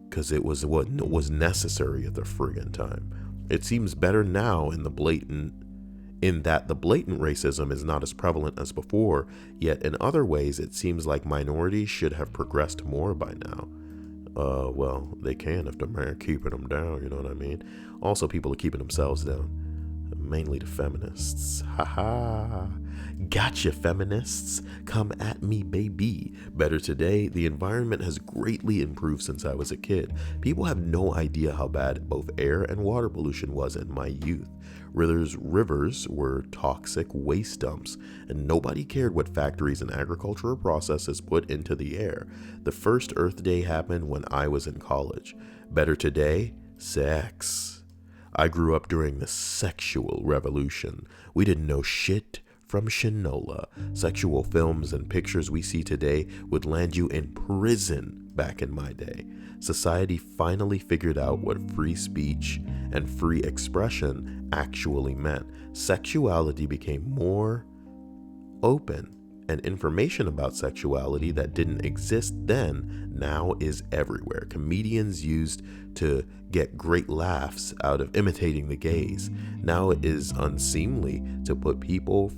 Because it was what was necessary at the friggin' time. It seems better now in that the blatant racism is not as prevalent as before, yet in other ways it seems like minorities should have progressed more by now. Well, they can if the man keeping them down, you know what I mean? Also, people are keeping themselves down. Mainly the feminists. Haha. Gotcha, feminists. Come at me, baby. Better today, the environment has greatly improved since I was a kid. People have no idea how bad both air and water pollution was in my youth. Rivers were toxic waste dumps, and nobody cared what factories and agricultural processes put into the air. The first Earth Day happened when I was in college. Better today, sex. I grew up during the sexual revolution. We didn't know shit from Shinola. Sexual films and pictures we see today would land you in prison back in my day. Society finally figured out what free speech and free expression actually meant. Sexuality became more open, and information about sexuality that didn't exist then now is everywhere. Comedians used to get great laughs out of imitating the gays. Now it is unseemly to put people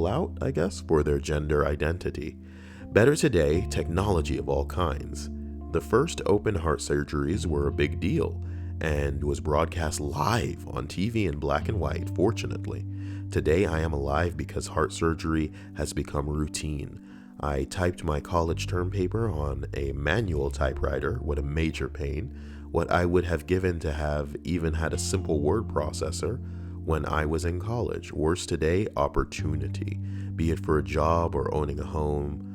out, I guess, for their gender identity. Better today, technology of all kinds. The first open heart surgeries were a big deal, and was broadcast live on TV in black and white, fortunately. Today I am alive because heart surgery has become routine. I typed my college term paper on a manual typewriter. What a major pain. What I would have given to have even had a simple word processor when I was in college. Worse today, opportunity, be it for a job or owning a home,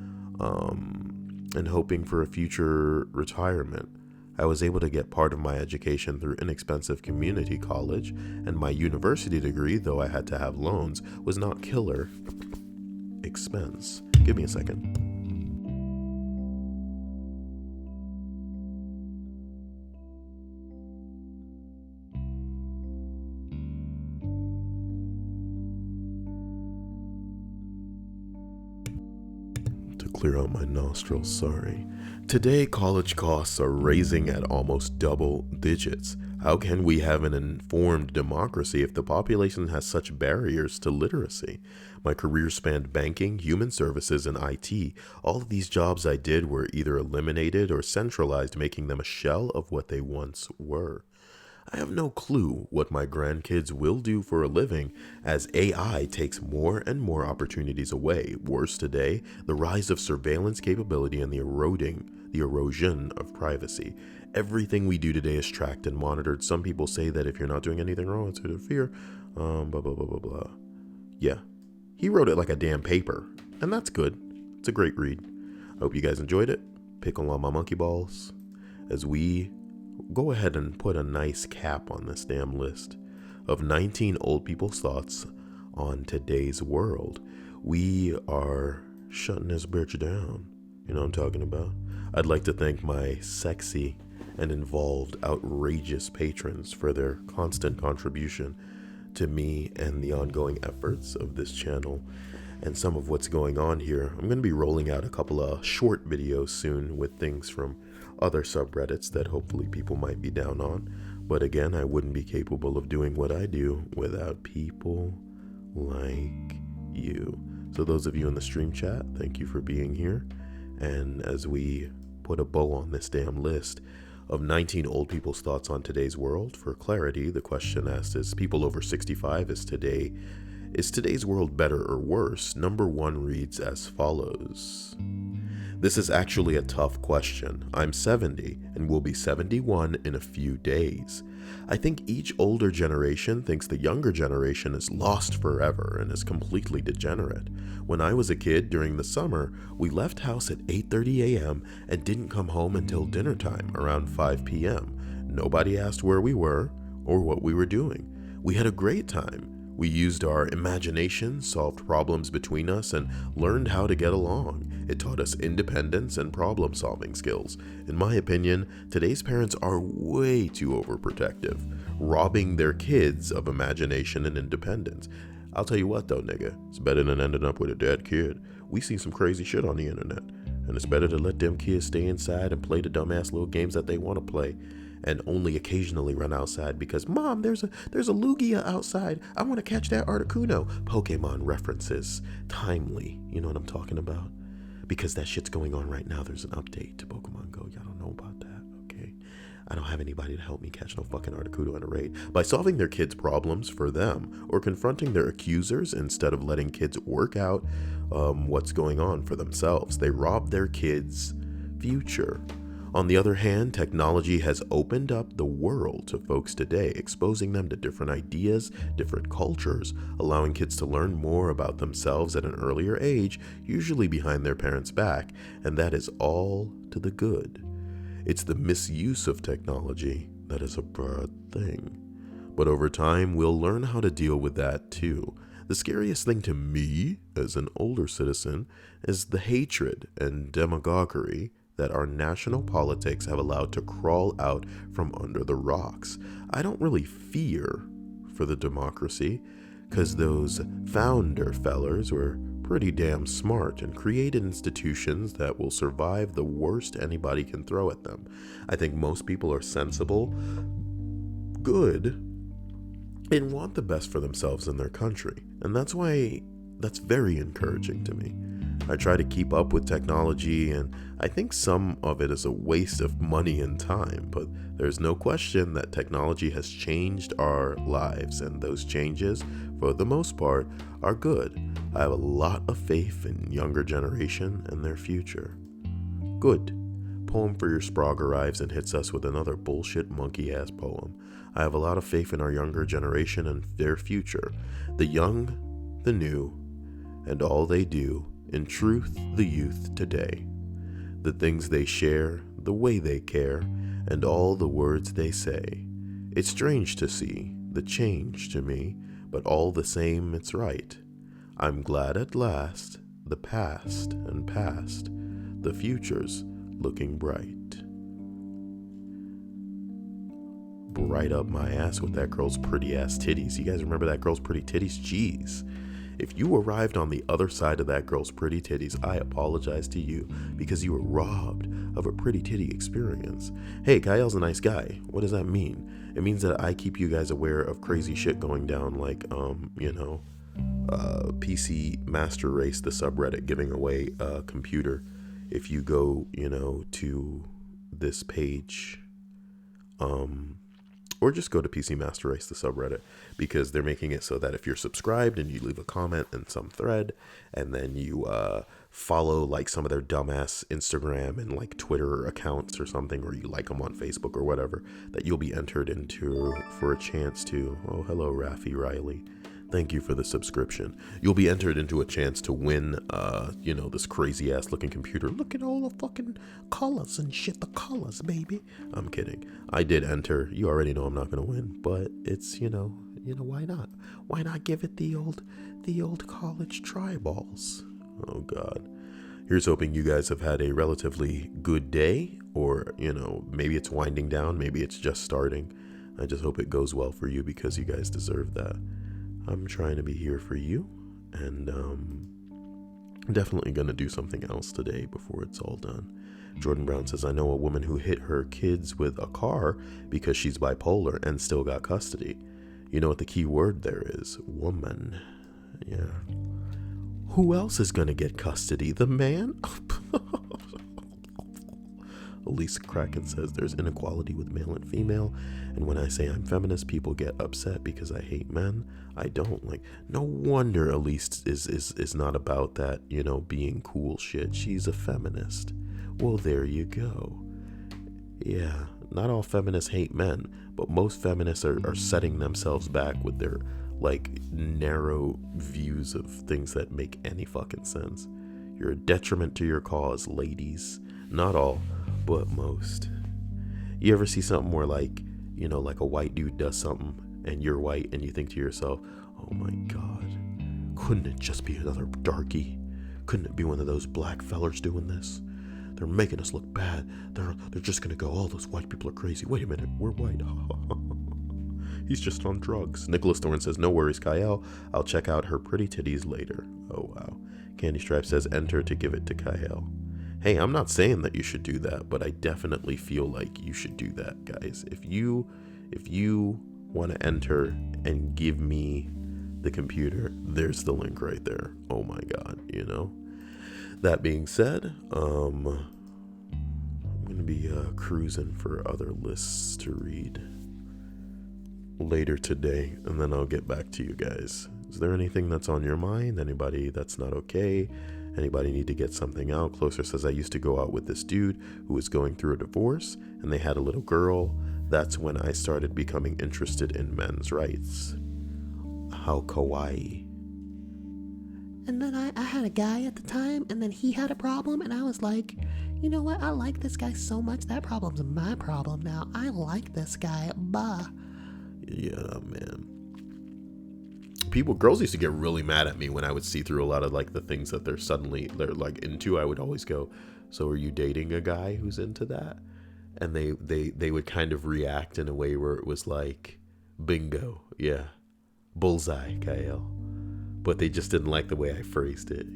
and hoping for a future retirement. I was able to get part of my education through inexpensive community college, and my university degree, though I had to have loans, was not killer expense. Give me a second. To clear out my nostrils, sorry. Today, college costs are raising at almost double digits. How can we have an informed democracy if the population has such barriers to literacy? My career spanned banking, human services, and IT. All of these jobs I did were either eliminated or centralized, making them a shell of what they once were. I have no clue what my grandkids will do for a living as AI takes more and more opportunities away. Worse today, the rise of surveillance capability and the erosion of privacy. Everything we do today is tracked and monitored. Some people say that if you're not doing anything wrong, it's interfere. Blah, blah, blah, blah, blah. Yeah, he wrote it like a damn paper, and that's good. It's a great read. I hope you guys enjoyed it. Pickle on my monkey balls as we go ahead and put a nice cap on this damn list of 19 old people's thoughts on today's world. We are shutting this bitch down. You know what I'm talking about? I'd like to thank my sexy and involved, outrageous patrons for their constant contribution to me and the ongoing efforts of this channel and some of what's going on here. I'm going to be rolling out a couple of short videos soon with things from other subreddits that hopefully people might be down on. But again, I wouldn't be capable of doing what I do without people like you. So those of you in the stream chat, thank you for being here. And as we put a bow on this damn list of 19 old people's thoughts on today's world, for clarity, the question asked is people over 65, is today's world better or worse? Number 1 reads as follows. This is actually a tough question. I'm 70 and will be 71 in a few days. I think each older generation thinks the younger generation is lost forever and is completely degenerate. When I was a kid during the summer, we left house at 8:30 a.m. and didn't come home until dinner time around 5 p.m. Nobody asked where we were or what we were doing. We had a great time. We used our imagination, solved problems between us, and learned how to get along. It taught us independence and problem-solving skills. In my opinion, today's parents are way too overprotective, robbing their kids of imagination and independence. I'll tell you what though, nigga, it's better than ending up with a dead kid. We see some crazy shit on the internet, and it's better to let them kids stay inside and play the dumbass little games that they want to play, and only occasionally run outside because, Mom, there's a Lugia outside. I want to catch that Articuno. Pokemon references. Timely. You know what I'm talking about? Because that shit's going on right now. There's an update to Pokemon Go. Y'all don't know about that, okay? I don't have anybody to help me catch no fucking Articuno in a raid. By solving their kids' problems for them or confronting their accusers instead of letting kids work out what's going on for themselves, they rob their kids' future. On the other hand, technology has opened up the world to folks today, exposing them to different ideas, different cultures, allowing kids to learn more about themselves at an earlier age, usually behind their parents' back, and that is all to the good. It's the misuse of technology that is a bad thing. But over time, we'll learn how to deal with that too. The scariest thing to me, as an older citizen, is the hatred and demagoguery that our national politics have allowed to crawl out from under the rocks. I don't really fear for the democracy, because those founder fellers were pretty damn smart and created institutions that will survive the worst anybody can throw at them. I think most people are sensible, good, and want the best for themselves and their country. And that's why that's very encouraging to me. I try to keep up with technology, and I think some of it is a waste of money and time, but there's no question that technology has changed our lives, and those changes, for the most part, are good. I have a lot of faith in younger generation and their future. Good. Poem for your Sprague arrives and hits us with another bullshit monkey-ass poem. I have a lot of faith in our younger generation and their future. The young, the new, and all they do, in truth, the youth today. The things they share, the way they care, and all the words they say. It's strange to see the change to me, but all the same it's right. I'm glad at last, the past and past, the future's looking bright. Right up my ass with that girl's pretty ass titties. You guys remember that girl's pretty titties? Jeez. If you arrived on the other side of that girl's pretty titties, I apologize to you because you were robbed of a pretty titty experience. Hey, Kyle's a nice guy. What does that mean? It means that I keep you guys aware of crazy shit going down, like, PC Master Race, the subreddit, giving away a computer. If you go, to this page, or just go to PC Master Race, the subreddit, because they're making it so that if you're subscribed and you leave a comment in some thread, and then you follow like some of their dumbass Instagram and like Twitter accounts or something, or you like them on Facebook or whatever, that you'll be entered into for a chance to, oh, hello, Raffi Riley. Thank you for the subscription. You'll be entered into a chance to win, this crazy ass looking computer. Look at all the fucking colors and shit. The colors, baby. I'm kidding. I did enter. You already know I'm not going to win, but it's, why not? Why not give it the old college try balls? Oh God. Here's hoping you guys have had a relatively good day, or, maybe it's winding down. Maybe it's just starting. I just hope it goes well for you because you guys deserve that. I'm trying to be here for you, and I'm definitely going to do something else today before it's all done. Jordan Brown says, I know a woman who hit her kids with a car because she's bipolar and still got custody. You know what the key word there is? Woman. Yeah. Who else is going to get custody? The man? Elisa Kraken says there's inequality with male and female, and when I say I'm feminist, people get upset because I hate men. I don't. Like, no wonder Elise is not about that, being cool shit. She's a feminist. Well, there you go. Yeah, not all feminists hate men, but most feminists are setting themselves back with their, narrow views of things that make any fucking sense. You're a detriment to your cause, ladies. Not all, but most. You ever see something where like a white dude does something and you're white and you think to yourself, oh my God, couldn't it just be another darkie? Couldn't it be one of those black fellers doing this? They're making us look bad. They're just gonna go, all those white people are crazy. Wait a minute, we're white. He's just on drugs. Nicholas Thorne says, no worries, Kyle. I'll check out her pretty titties later. Oh wow. Candy Stripe says, enter to give it to Kyle. Hey, I'm not saying that you should do that, but I definitely feel like you should do that, guys. If you want to enter and give me the computer, there's the link right there. Oh my God, That being said, I'm going to be cruising for other lists to read later today, and then I'll get back to you guys. Is there anything that's on your mind? Anybody that's not okay? Anybody need to get something out? Closer says, I used to go out with this dude who was going through a divorce, and they had a little girl. That's when I started becoming interested in men's rights. How kawaii. And then I had a guy at the time, and then he had a problem, and I was like, you know what? I like this guy so much. That problem's my problem now. I like this guy. Bah. Yeah, man. Girls used to get really mad at me when I would see through a lot of the things that they're into. I would always go, so are you dating a guy who's into that? And they would kind of react in a way where it was like, bingo, yeah, bullseye, Kyle. But they just didn't like the way I phrased it,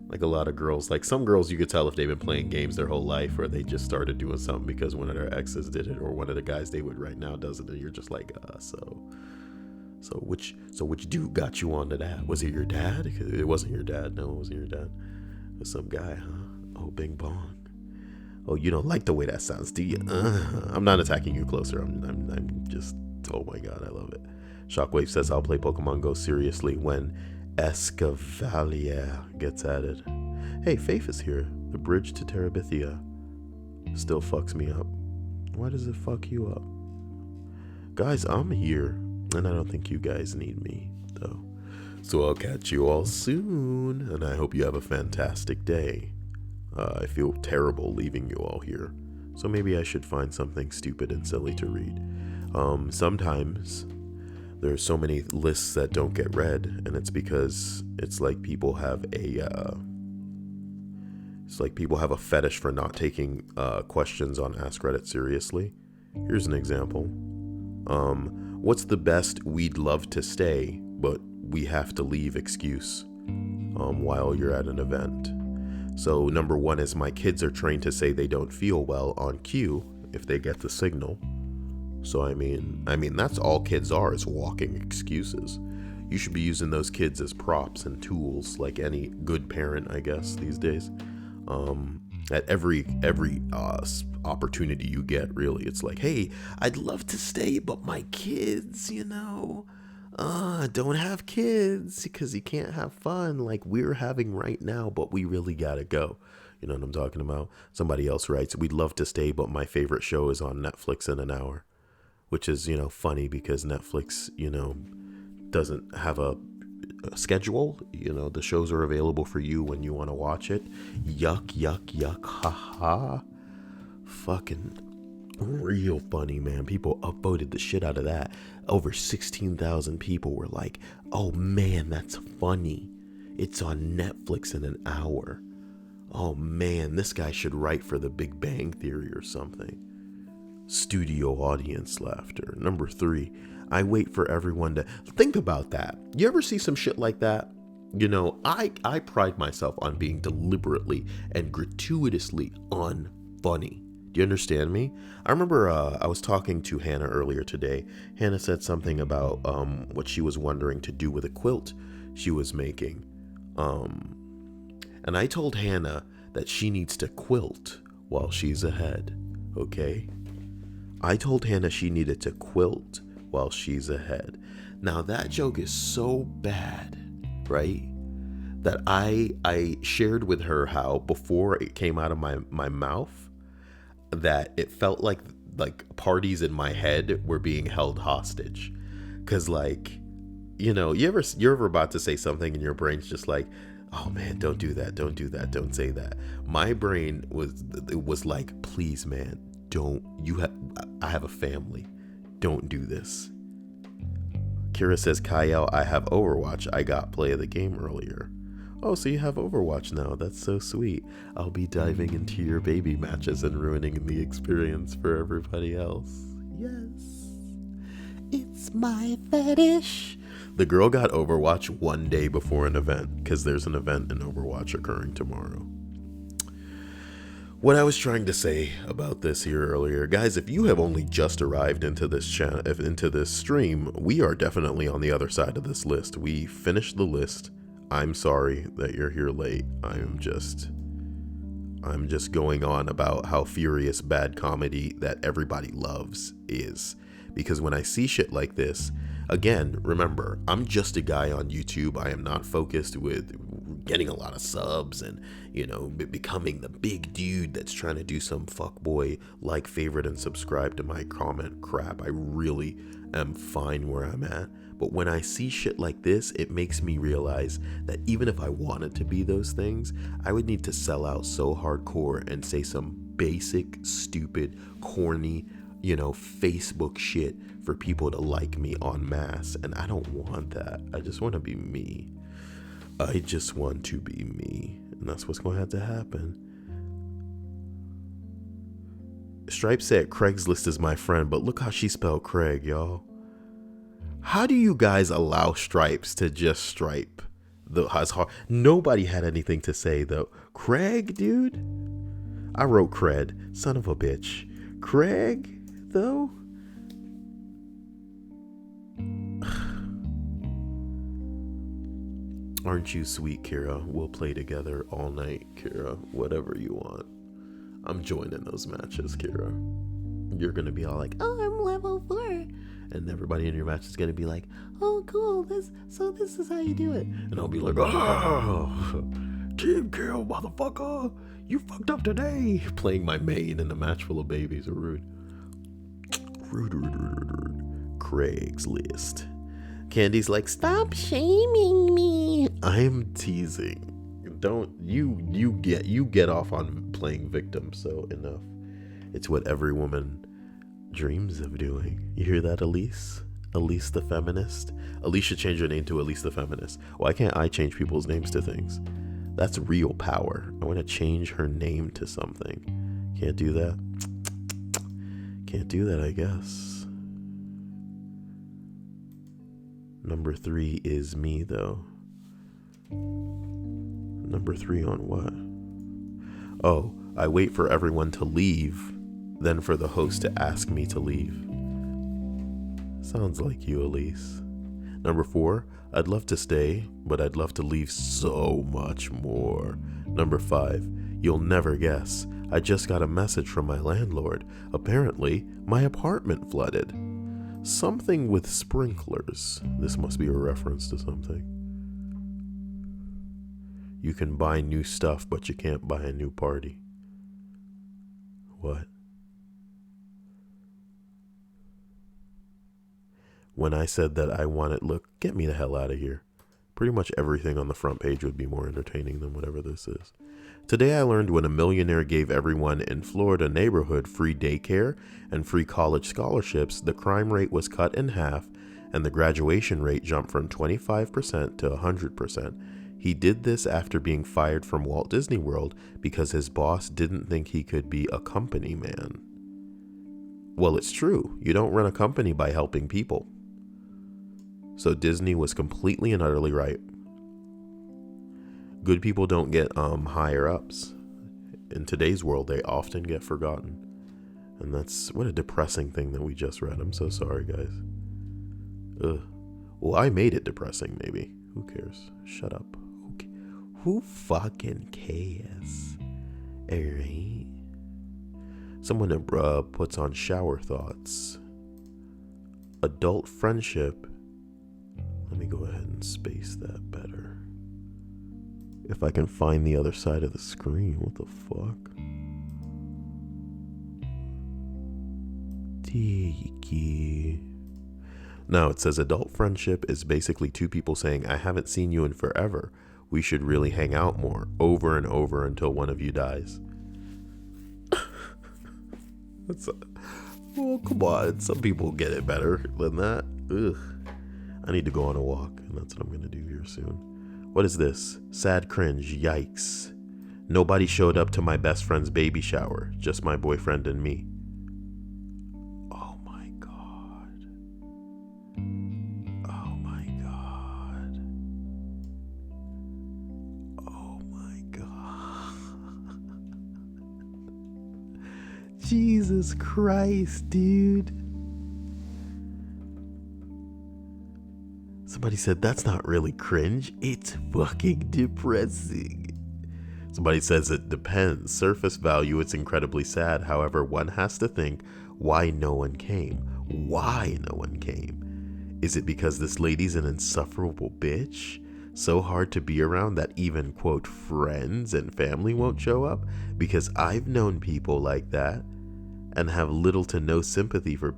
Like a lot of girls, some girls you could tell if they've been playing games their whole life, or they just started doing something because one of their exes did it, or one of the guys they would right now does it, and you're just like, so So which dude got you onto that? Was it your dad? It wasn't your dad. No, it wasn't your dad. It was some guy, huh? Oh, Bing Bong. Oh, you don't like the way that sounds, do you? I'm not attacking you closer. I'm just. Oh my god, I love it. Shockwave says I'll play Pokemon Go seriously when Escavalier gets added. Hey, Faith is here. The bridge to Terabithia still fucks me up. Why does it fuck you up? Guys, I'm here, and I don't think you guys need me, though. So I'll catch you all soon, and I hope you have a fantastic day. I feel terrible leaving you all here, so maybe I should find something stupid and silly to read. Sometimes there's so many lists that don't get read, and it's because it's like people have a fetish for not taking questions on AskReddit seriously. Here's an example. What's the best we'd love to stay, but we have to leave excuse while you're at an event? So number one is my kids are trained to say they don't feel well on cue if they get the signal. So I mean that's all kids are, is walking excuses. You should be using those kids as props and tools like any good parent, I guess, these days. At every opportunity you get, really, it's like, hey, I'd love to stay, but my kids, don't have kids because you can't have fun like we're having right now, but we really gotta go. You know what I'm talking about? Somebody else writes, we'd love to stay, but my favorite show is on Netflix in an hour, which is, funny because Netflix, doesn't have a schedule. The shows are available for you when you want to watch it. Yuck, yuck, yuck, haha. Fucking real funny, man. People upvoted the shit out of that. Over 16,000 people were like, oh man, that's funny. It's on Netflix in an hour. Oh man, this guy should write for The Big Bang Theory or something. Studio audience laughter. Number 3, I wait for everyone to think about that. You ever see some shit like that? I pride myself on being deliberately and gratuitously unfunny. Do you understand me? I remember I was talking to Hannah earlier today. Hannah said something about what she was wondering to do with a quilt she was making. And I told Hannah that she needs to quilt while she's ahead, okay? I told Hannah she needed to quilt while she's ahead. Now that joke is so bad, right? That I shared with her how before it came out of my mouth that it felt like parties in my head were being held hostage. Cause you're ever about to say something and your brain's just like, oh man, don't do that, don't say that. My brain was like, please man, I have a family. Don't do this. Kira says, Kyle, I have Overwatch. I got play of the game earlier. Oh, so you have Overwatch now. That's so sweet. I'll be diving into your baby matches and ruining the experience for everybody else. Yes. It's my fetish. The girl got Overwatch one day before an event because there's an event in Overwatch occurring tomorrow. What I was trying to say about this here earlier, guys, if you have only just arrived into this stream, we are definitely on the other side of this list. We finished the list. I'm sorry that you're here late. I'm just going on about how furious bad comedy that everybody loves is. Because when I see shit like this, again, remember, I'm just a guy on YouTube. I am not focused with getting a lot of subs and, becoming the big dude that's trying to do some fuckboy like, favorite, and subscribe to my comment crap. I really am fine where I'm at. But when I see shit like this, it makes me realize that even if I wanted to be those things, I would need to sell out so hardcore and say some basic, stupid, corny, Facebook shit for people to like me en masse. And I don't want that. I just want to be me. I just want to be me. And that's what's going to have to happen. Stripe said Craigslist is my friend, but look how she spelled Craig, y'all. How do you guys allow Stripes to just stripe? Nobody had anything to say, though. Craig, dude? I wrote cred. Son of a bitch. Craig, though? Aren't you sweet, Kira? We'll play together all night, Kira. Whatever you want. I'm joining those matches, Kira. You're gonna be all like, oh, I'm level 4. And everybody in your match is gonna be like, oh, cool, this is how you do it. And I'll be like, oh, team kill, motherfucker. You fucked up today. Playing my main in a match full of babies. Rude. Craigslist. Candy's like, stop shaming me. I'm teasing. Don't you get off on playing victim, so enough. It's what every woman dreams of doing. You hear that, Elise? Elise the feminist? Elise should change her name to Elise the feminist. Why can't I change people's names to things? That's real power. I want to change her name to something. Can't do that? Can't do that, I guess. Number 3 is me, though. Number 3 on what? Oh, I wait for everyone to leave, then for the host to ask me to leave. Sounds like you, Elise. Number 4, I'd love to stay, but I'd love to leave so much more. Number 5, you'll never guess. I just got a message from my landlord. Apparently, my apartment flooded. Something with sprinklers. This must be a reference to something. You can buy new stuff, but you can't buy a new party. What? When I said that I wanted, look, get me the hell out of here. Pretty much everything on the front page would be more entertaining than whatever this is. Today I learned when a millionaire gave everyone in Florida neighborhood free daycare and free college scholarships, the crime rate was cut in half and the graduation rate jumped from 25% to 100%. He did this after being fired from Walt Disney World because his boss didn't think he could be a company man. Well, it's true. You don't run a company by helping people. So Disney was completely and utterly right. Good people don't get higher ups. In today's world, they often get forgotten. And that's, what a depressing thing that we just read. I'm so sorry, guys. Ugh. Well, I made it depressing, maybe. Who cares? Shut up. Who fucking cares? Alright. Someone puts on shower thoughts. Adult friendship. Let me go ahead and space that better. If I can find the other side of the screen, what the fuck? Tiki. Now it says adult friendship is basically two people saying, I haven't seen you in forever. We should really hang out more, over and over until one of you dies. Well, come on. Some people get it better than that. Ugh. I need to go on a walk, and that's what I'm going to do here soon. What is this? Sad cringe. Yikes. Nobody showed up to my best friend's baby shower. Just my boyfriend and me. Oh my God. Oh my God. Oh my God. Jesus Christ, dude. Somebody said, that's not really cringe. It's fucking depressing. Somebody says it depends. Surface value, it's incredibly sad. However, one has to think, why no one came? Why no one came? Is it because this lady's an insufferable bitch? So hard to be around that even, quote, friends and family won't show up? Because I've known people like that and have little to no sympathy for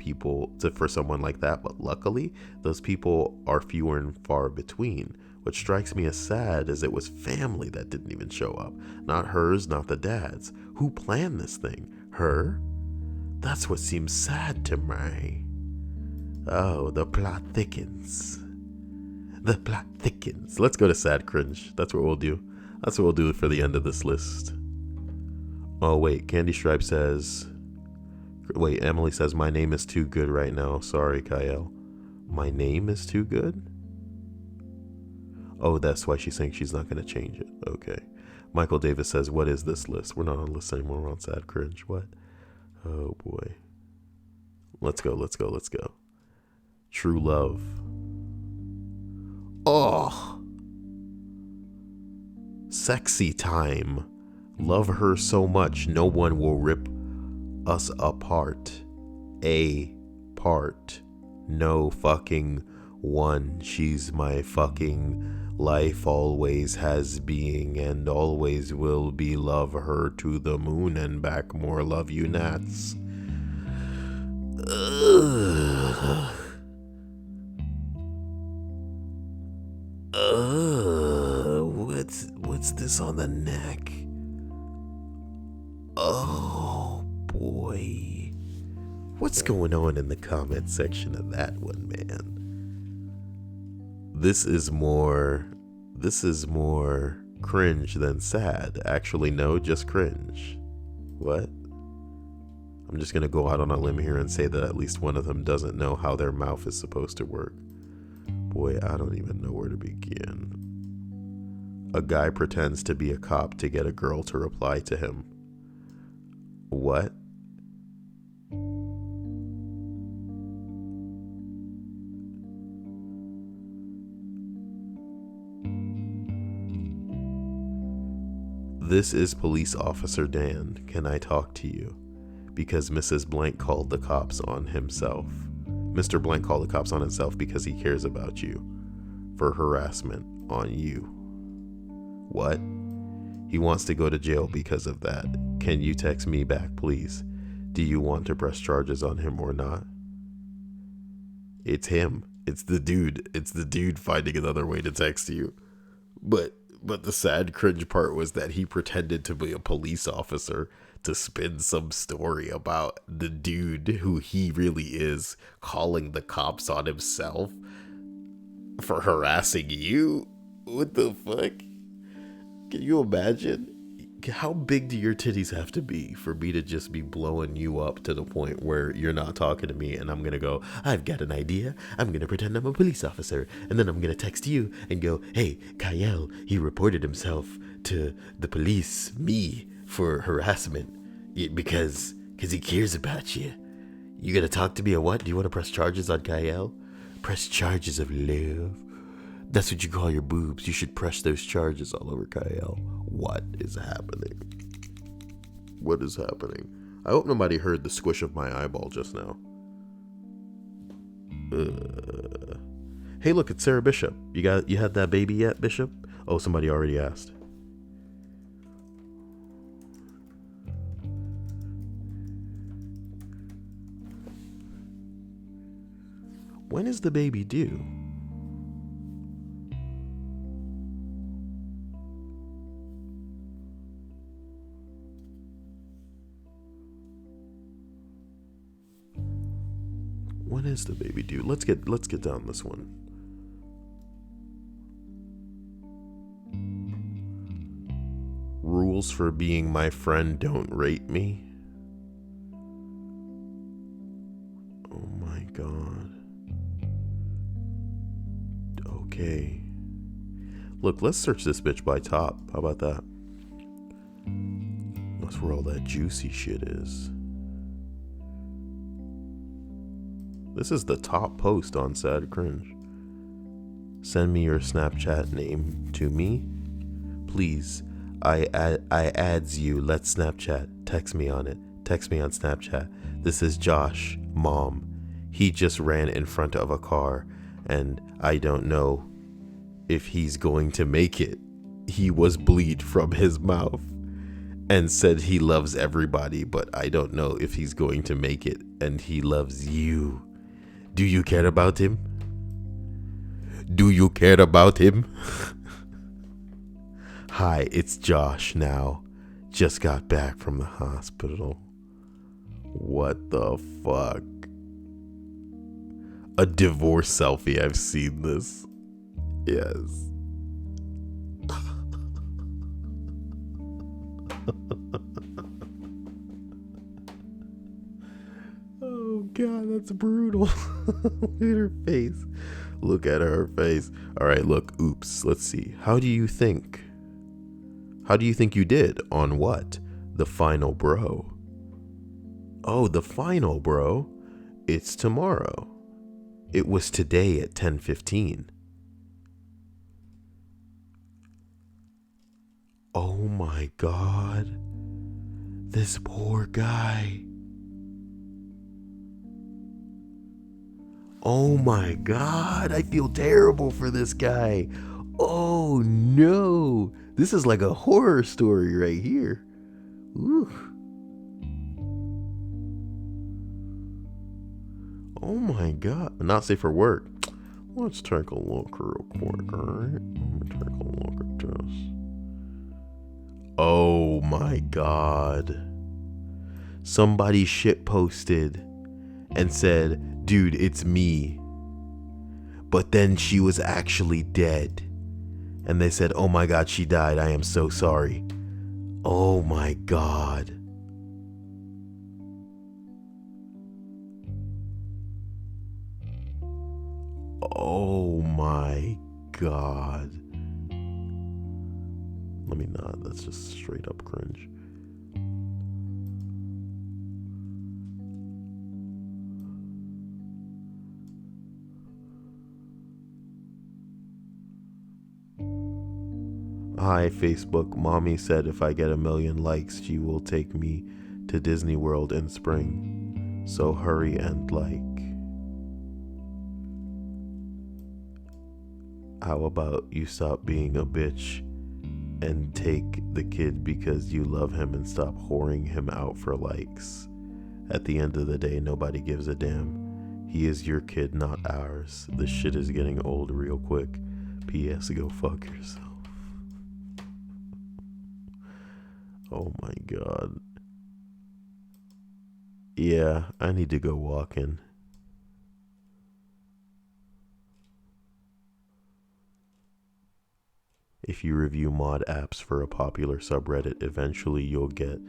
someone like that, but luckily those people are fewer and far between. What strikes me as sad is it was family that didn't even show up. Not hers, not the dad's. Who planned this thing? Her? That's what seems sad to me. Oh, the plot thickens. The plot thickens. Let's go to sad cringe. That's what we'll do. That's what we'll do for the end of this list. Oh wait, Candy Stripe says... Wait, Emily says, my name is too good right now. Sorry, Kyle. My name is too good? Oh, that's why she's saying she's not going to change it. Okay. Michael Davis says, what is this list? We're not on list anymore. We're on sad cringe. What? Oh, boy. Let's go. True love. Oh. Sexy time. Love her so much no one will rip us apart. A part. No fucking one. She's my fucking life, always has being and always will be. Love her to the moon and back more. Love you, Nats. Ugh. What's this on the neck? Oh boy. What's going on in the comment section of that one, man? This is more cringe than sad. Actually, no, just cringe. What? I'm just gonna go out on a limb here and say that at least one of them doesn't know how their mouth is supposed to work. Boy, I don't even know where to begin. A guy pretends to be a cop to get a girl to reply to him. What? This is Police Officer Dan. Can I talk to you? Because Mrs. Blank called the cops on himself. Mr. Blank called the cops on himself because he cares about you. For harassment on you. What? He wants to go to jail because of that. Can you text me back, please? Do you want to press charges on him or not? It's him. It's the dude. It's the dude finding another way to text you. But the sad cringe part was that he pretended to be a police officer to spin some story about the dude who he really is calling the cops on himself for harassing you. What the fuck? Can you imagine? How big do your titties have to be for me to just be blowing you up to the point where you're not talking to me and I'm going to go, I've got an idea. I'm going to pretend I'm a police officer. And then I'm going to text you and go, hey, Kyle, he reported himself to the police, me, for harassment because he cares about you. You going to talk to me or what? Do you want to press charges on Kyle? Press charges of love. That's what you call your boobs. You should press those charges all over Kyle. What is happening? What is happening? I hope nobody heard the squish of my eyeball just now. Hey, look, it's Sarah Bishop. You had that baby yet, Bishop? Oh, somebody already asked. When is the baby due? When is the baby due? Let's get down this one. Rules for being my friend don't rate me. Oh my god. Okay. Look, let's search this bitch by top. How about that? That's where all that juicy shit is. This is the top post on Sad Cringe. Send me your Snapchat name to me. Please. I adds you. Let's Snapchat. Text me on it. Text me on Snapchat. This is Josh, Mom. He just ran in front of a car and I don't know if he's going to make it. He was bleed from his mouth and said he loves everybody, but I don't know if he's going to make it, and he loves you. Do you care about him? Do you care about him? Hi, it's Josh now. Just got back from the hospital. What the fuck? A divorce selfie. I've seen this. Yes. Oh god, that's brutal. Look at her face. Look at her face. All right, look. Oops. Let's see. How do you think you did on what? The final bro. Oh, the final bro. It's tomorrow. It was today at 10:15. Oh my God. This poor guy. Oh my God. I feel terrible for this guy. Oh no. This is like a horror story right here. Ooh. Oh my God. Not safe for work. Let's take a look real quick, alright? Let me take a look at this. Oh my God. Somebody shit posted and said, dude, it's me. But then she was actually dead. And they said, oh my God, she died. I am so sorry. Oh my God. Oh my God. Let me not. That's just straight up cringe. Hi, Facebook. Mommy said if I get 1 million likes, she will take me to Disney World in spring. So hurry and like. How about you stop being a bitch and take the kid because you love him and stop whoring him out for likes? At the end of the day, nobody gives a damn. He is your kid, not ours. This shit is getting old real quick. P.S. Go fuck yourself. Oh my God. Yeah, I need to go walking. If you review mod apps for a popular subreddit, eventually you'll get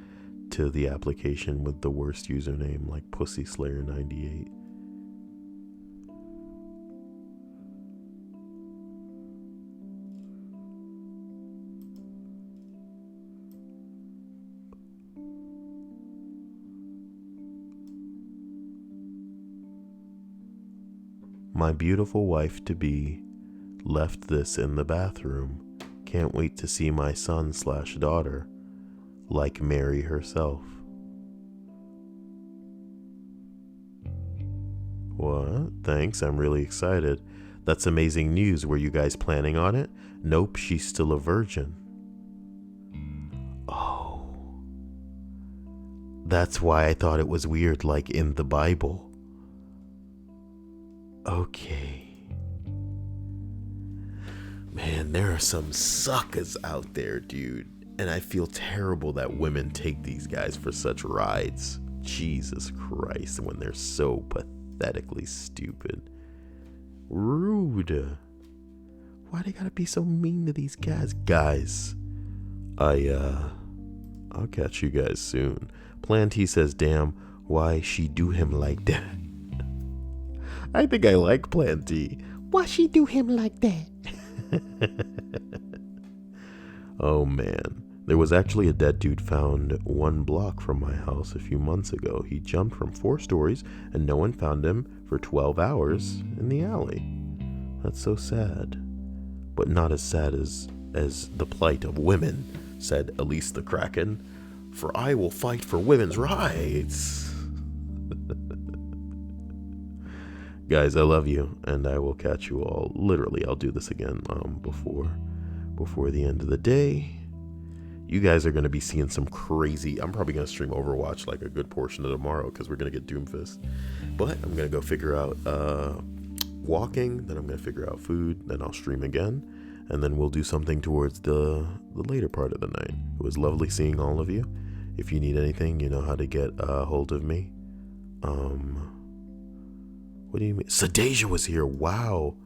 to the application with the worst username, like PussySlayer98. My beautiful wife-to-be left this in the bathroom. Can't wait to see my son/daughter, like Mary herself. What? Thanks, I'm really excited. That's amazing news. Were you guys planning on it? Nope, she's still a virgin. Oh. That's why I thought it was weird, like in the Bible. Okay. Man, there are some suckers out there, dude. And I feel terrible that women take these guys for such rides. Jesus Christ, when they're so pathetically stupid. Rude. Why they gotta be so mean to these guys? Guys, I'll catch you guys soon. Plan T says, damn, why she do him like that? I think I like Plan T. Why she do him like that? Oh man, there was actually a dead dude found 1 block from my house a few months ago. He jumped from 4 stories and no one found him for 12 hours in the alley. That's so sad, but not as sad as the plight of women, said Elise the Kraken, for I will fight for women's rights. Guys, I love you, and I will catch you all. Literally, I'll do this again before the end of the day. You guys are going to be seeing some crazy... I'm probably going to stream Overwatch like a good portion of tomorrow because we're going to get Doomfist. But I'm going to go figure out walking, then I'm going to figure out food, then I'll stream again, and then we'll do something towards the later part of the night. It was lovely seeing all of you. If you need anything, you know how to get a hold of me. What do you mean? Sedasia was here. Wow.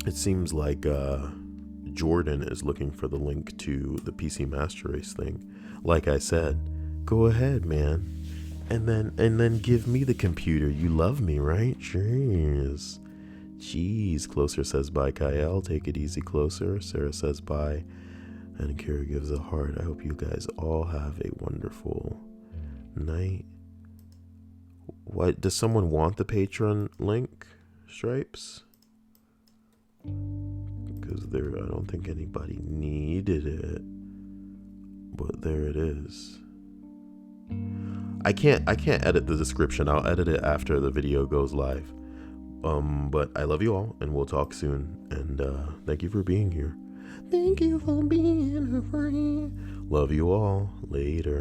It seems like Jordan is looking for the link to the PC Master Race thing. Like I said, go ahead, man. And then give me the computer. You love me, right? Jeez. Jeez. Closer says bye, Kyle. Take it easy, Closer. Sarah says bye. and Kira gives a heart. I hope you guys all have a wonderful night. What does someone want the Patreon link, Stripes? Because I don't think anybody needed it, but there it is. I can't edit the description. I'll edit it after the video goes live. But I love you all, and we'll talk soon. And thank you for being here. Thank you for being a friend. Love you all. Later.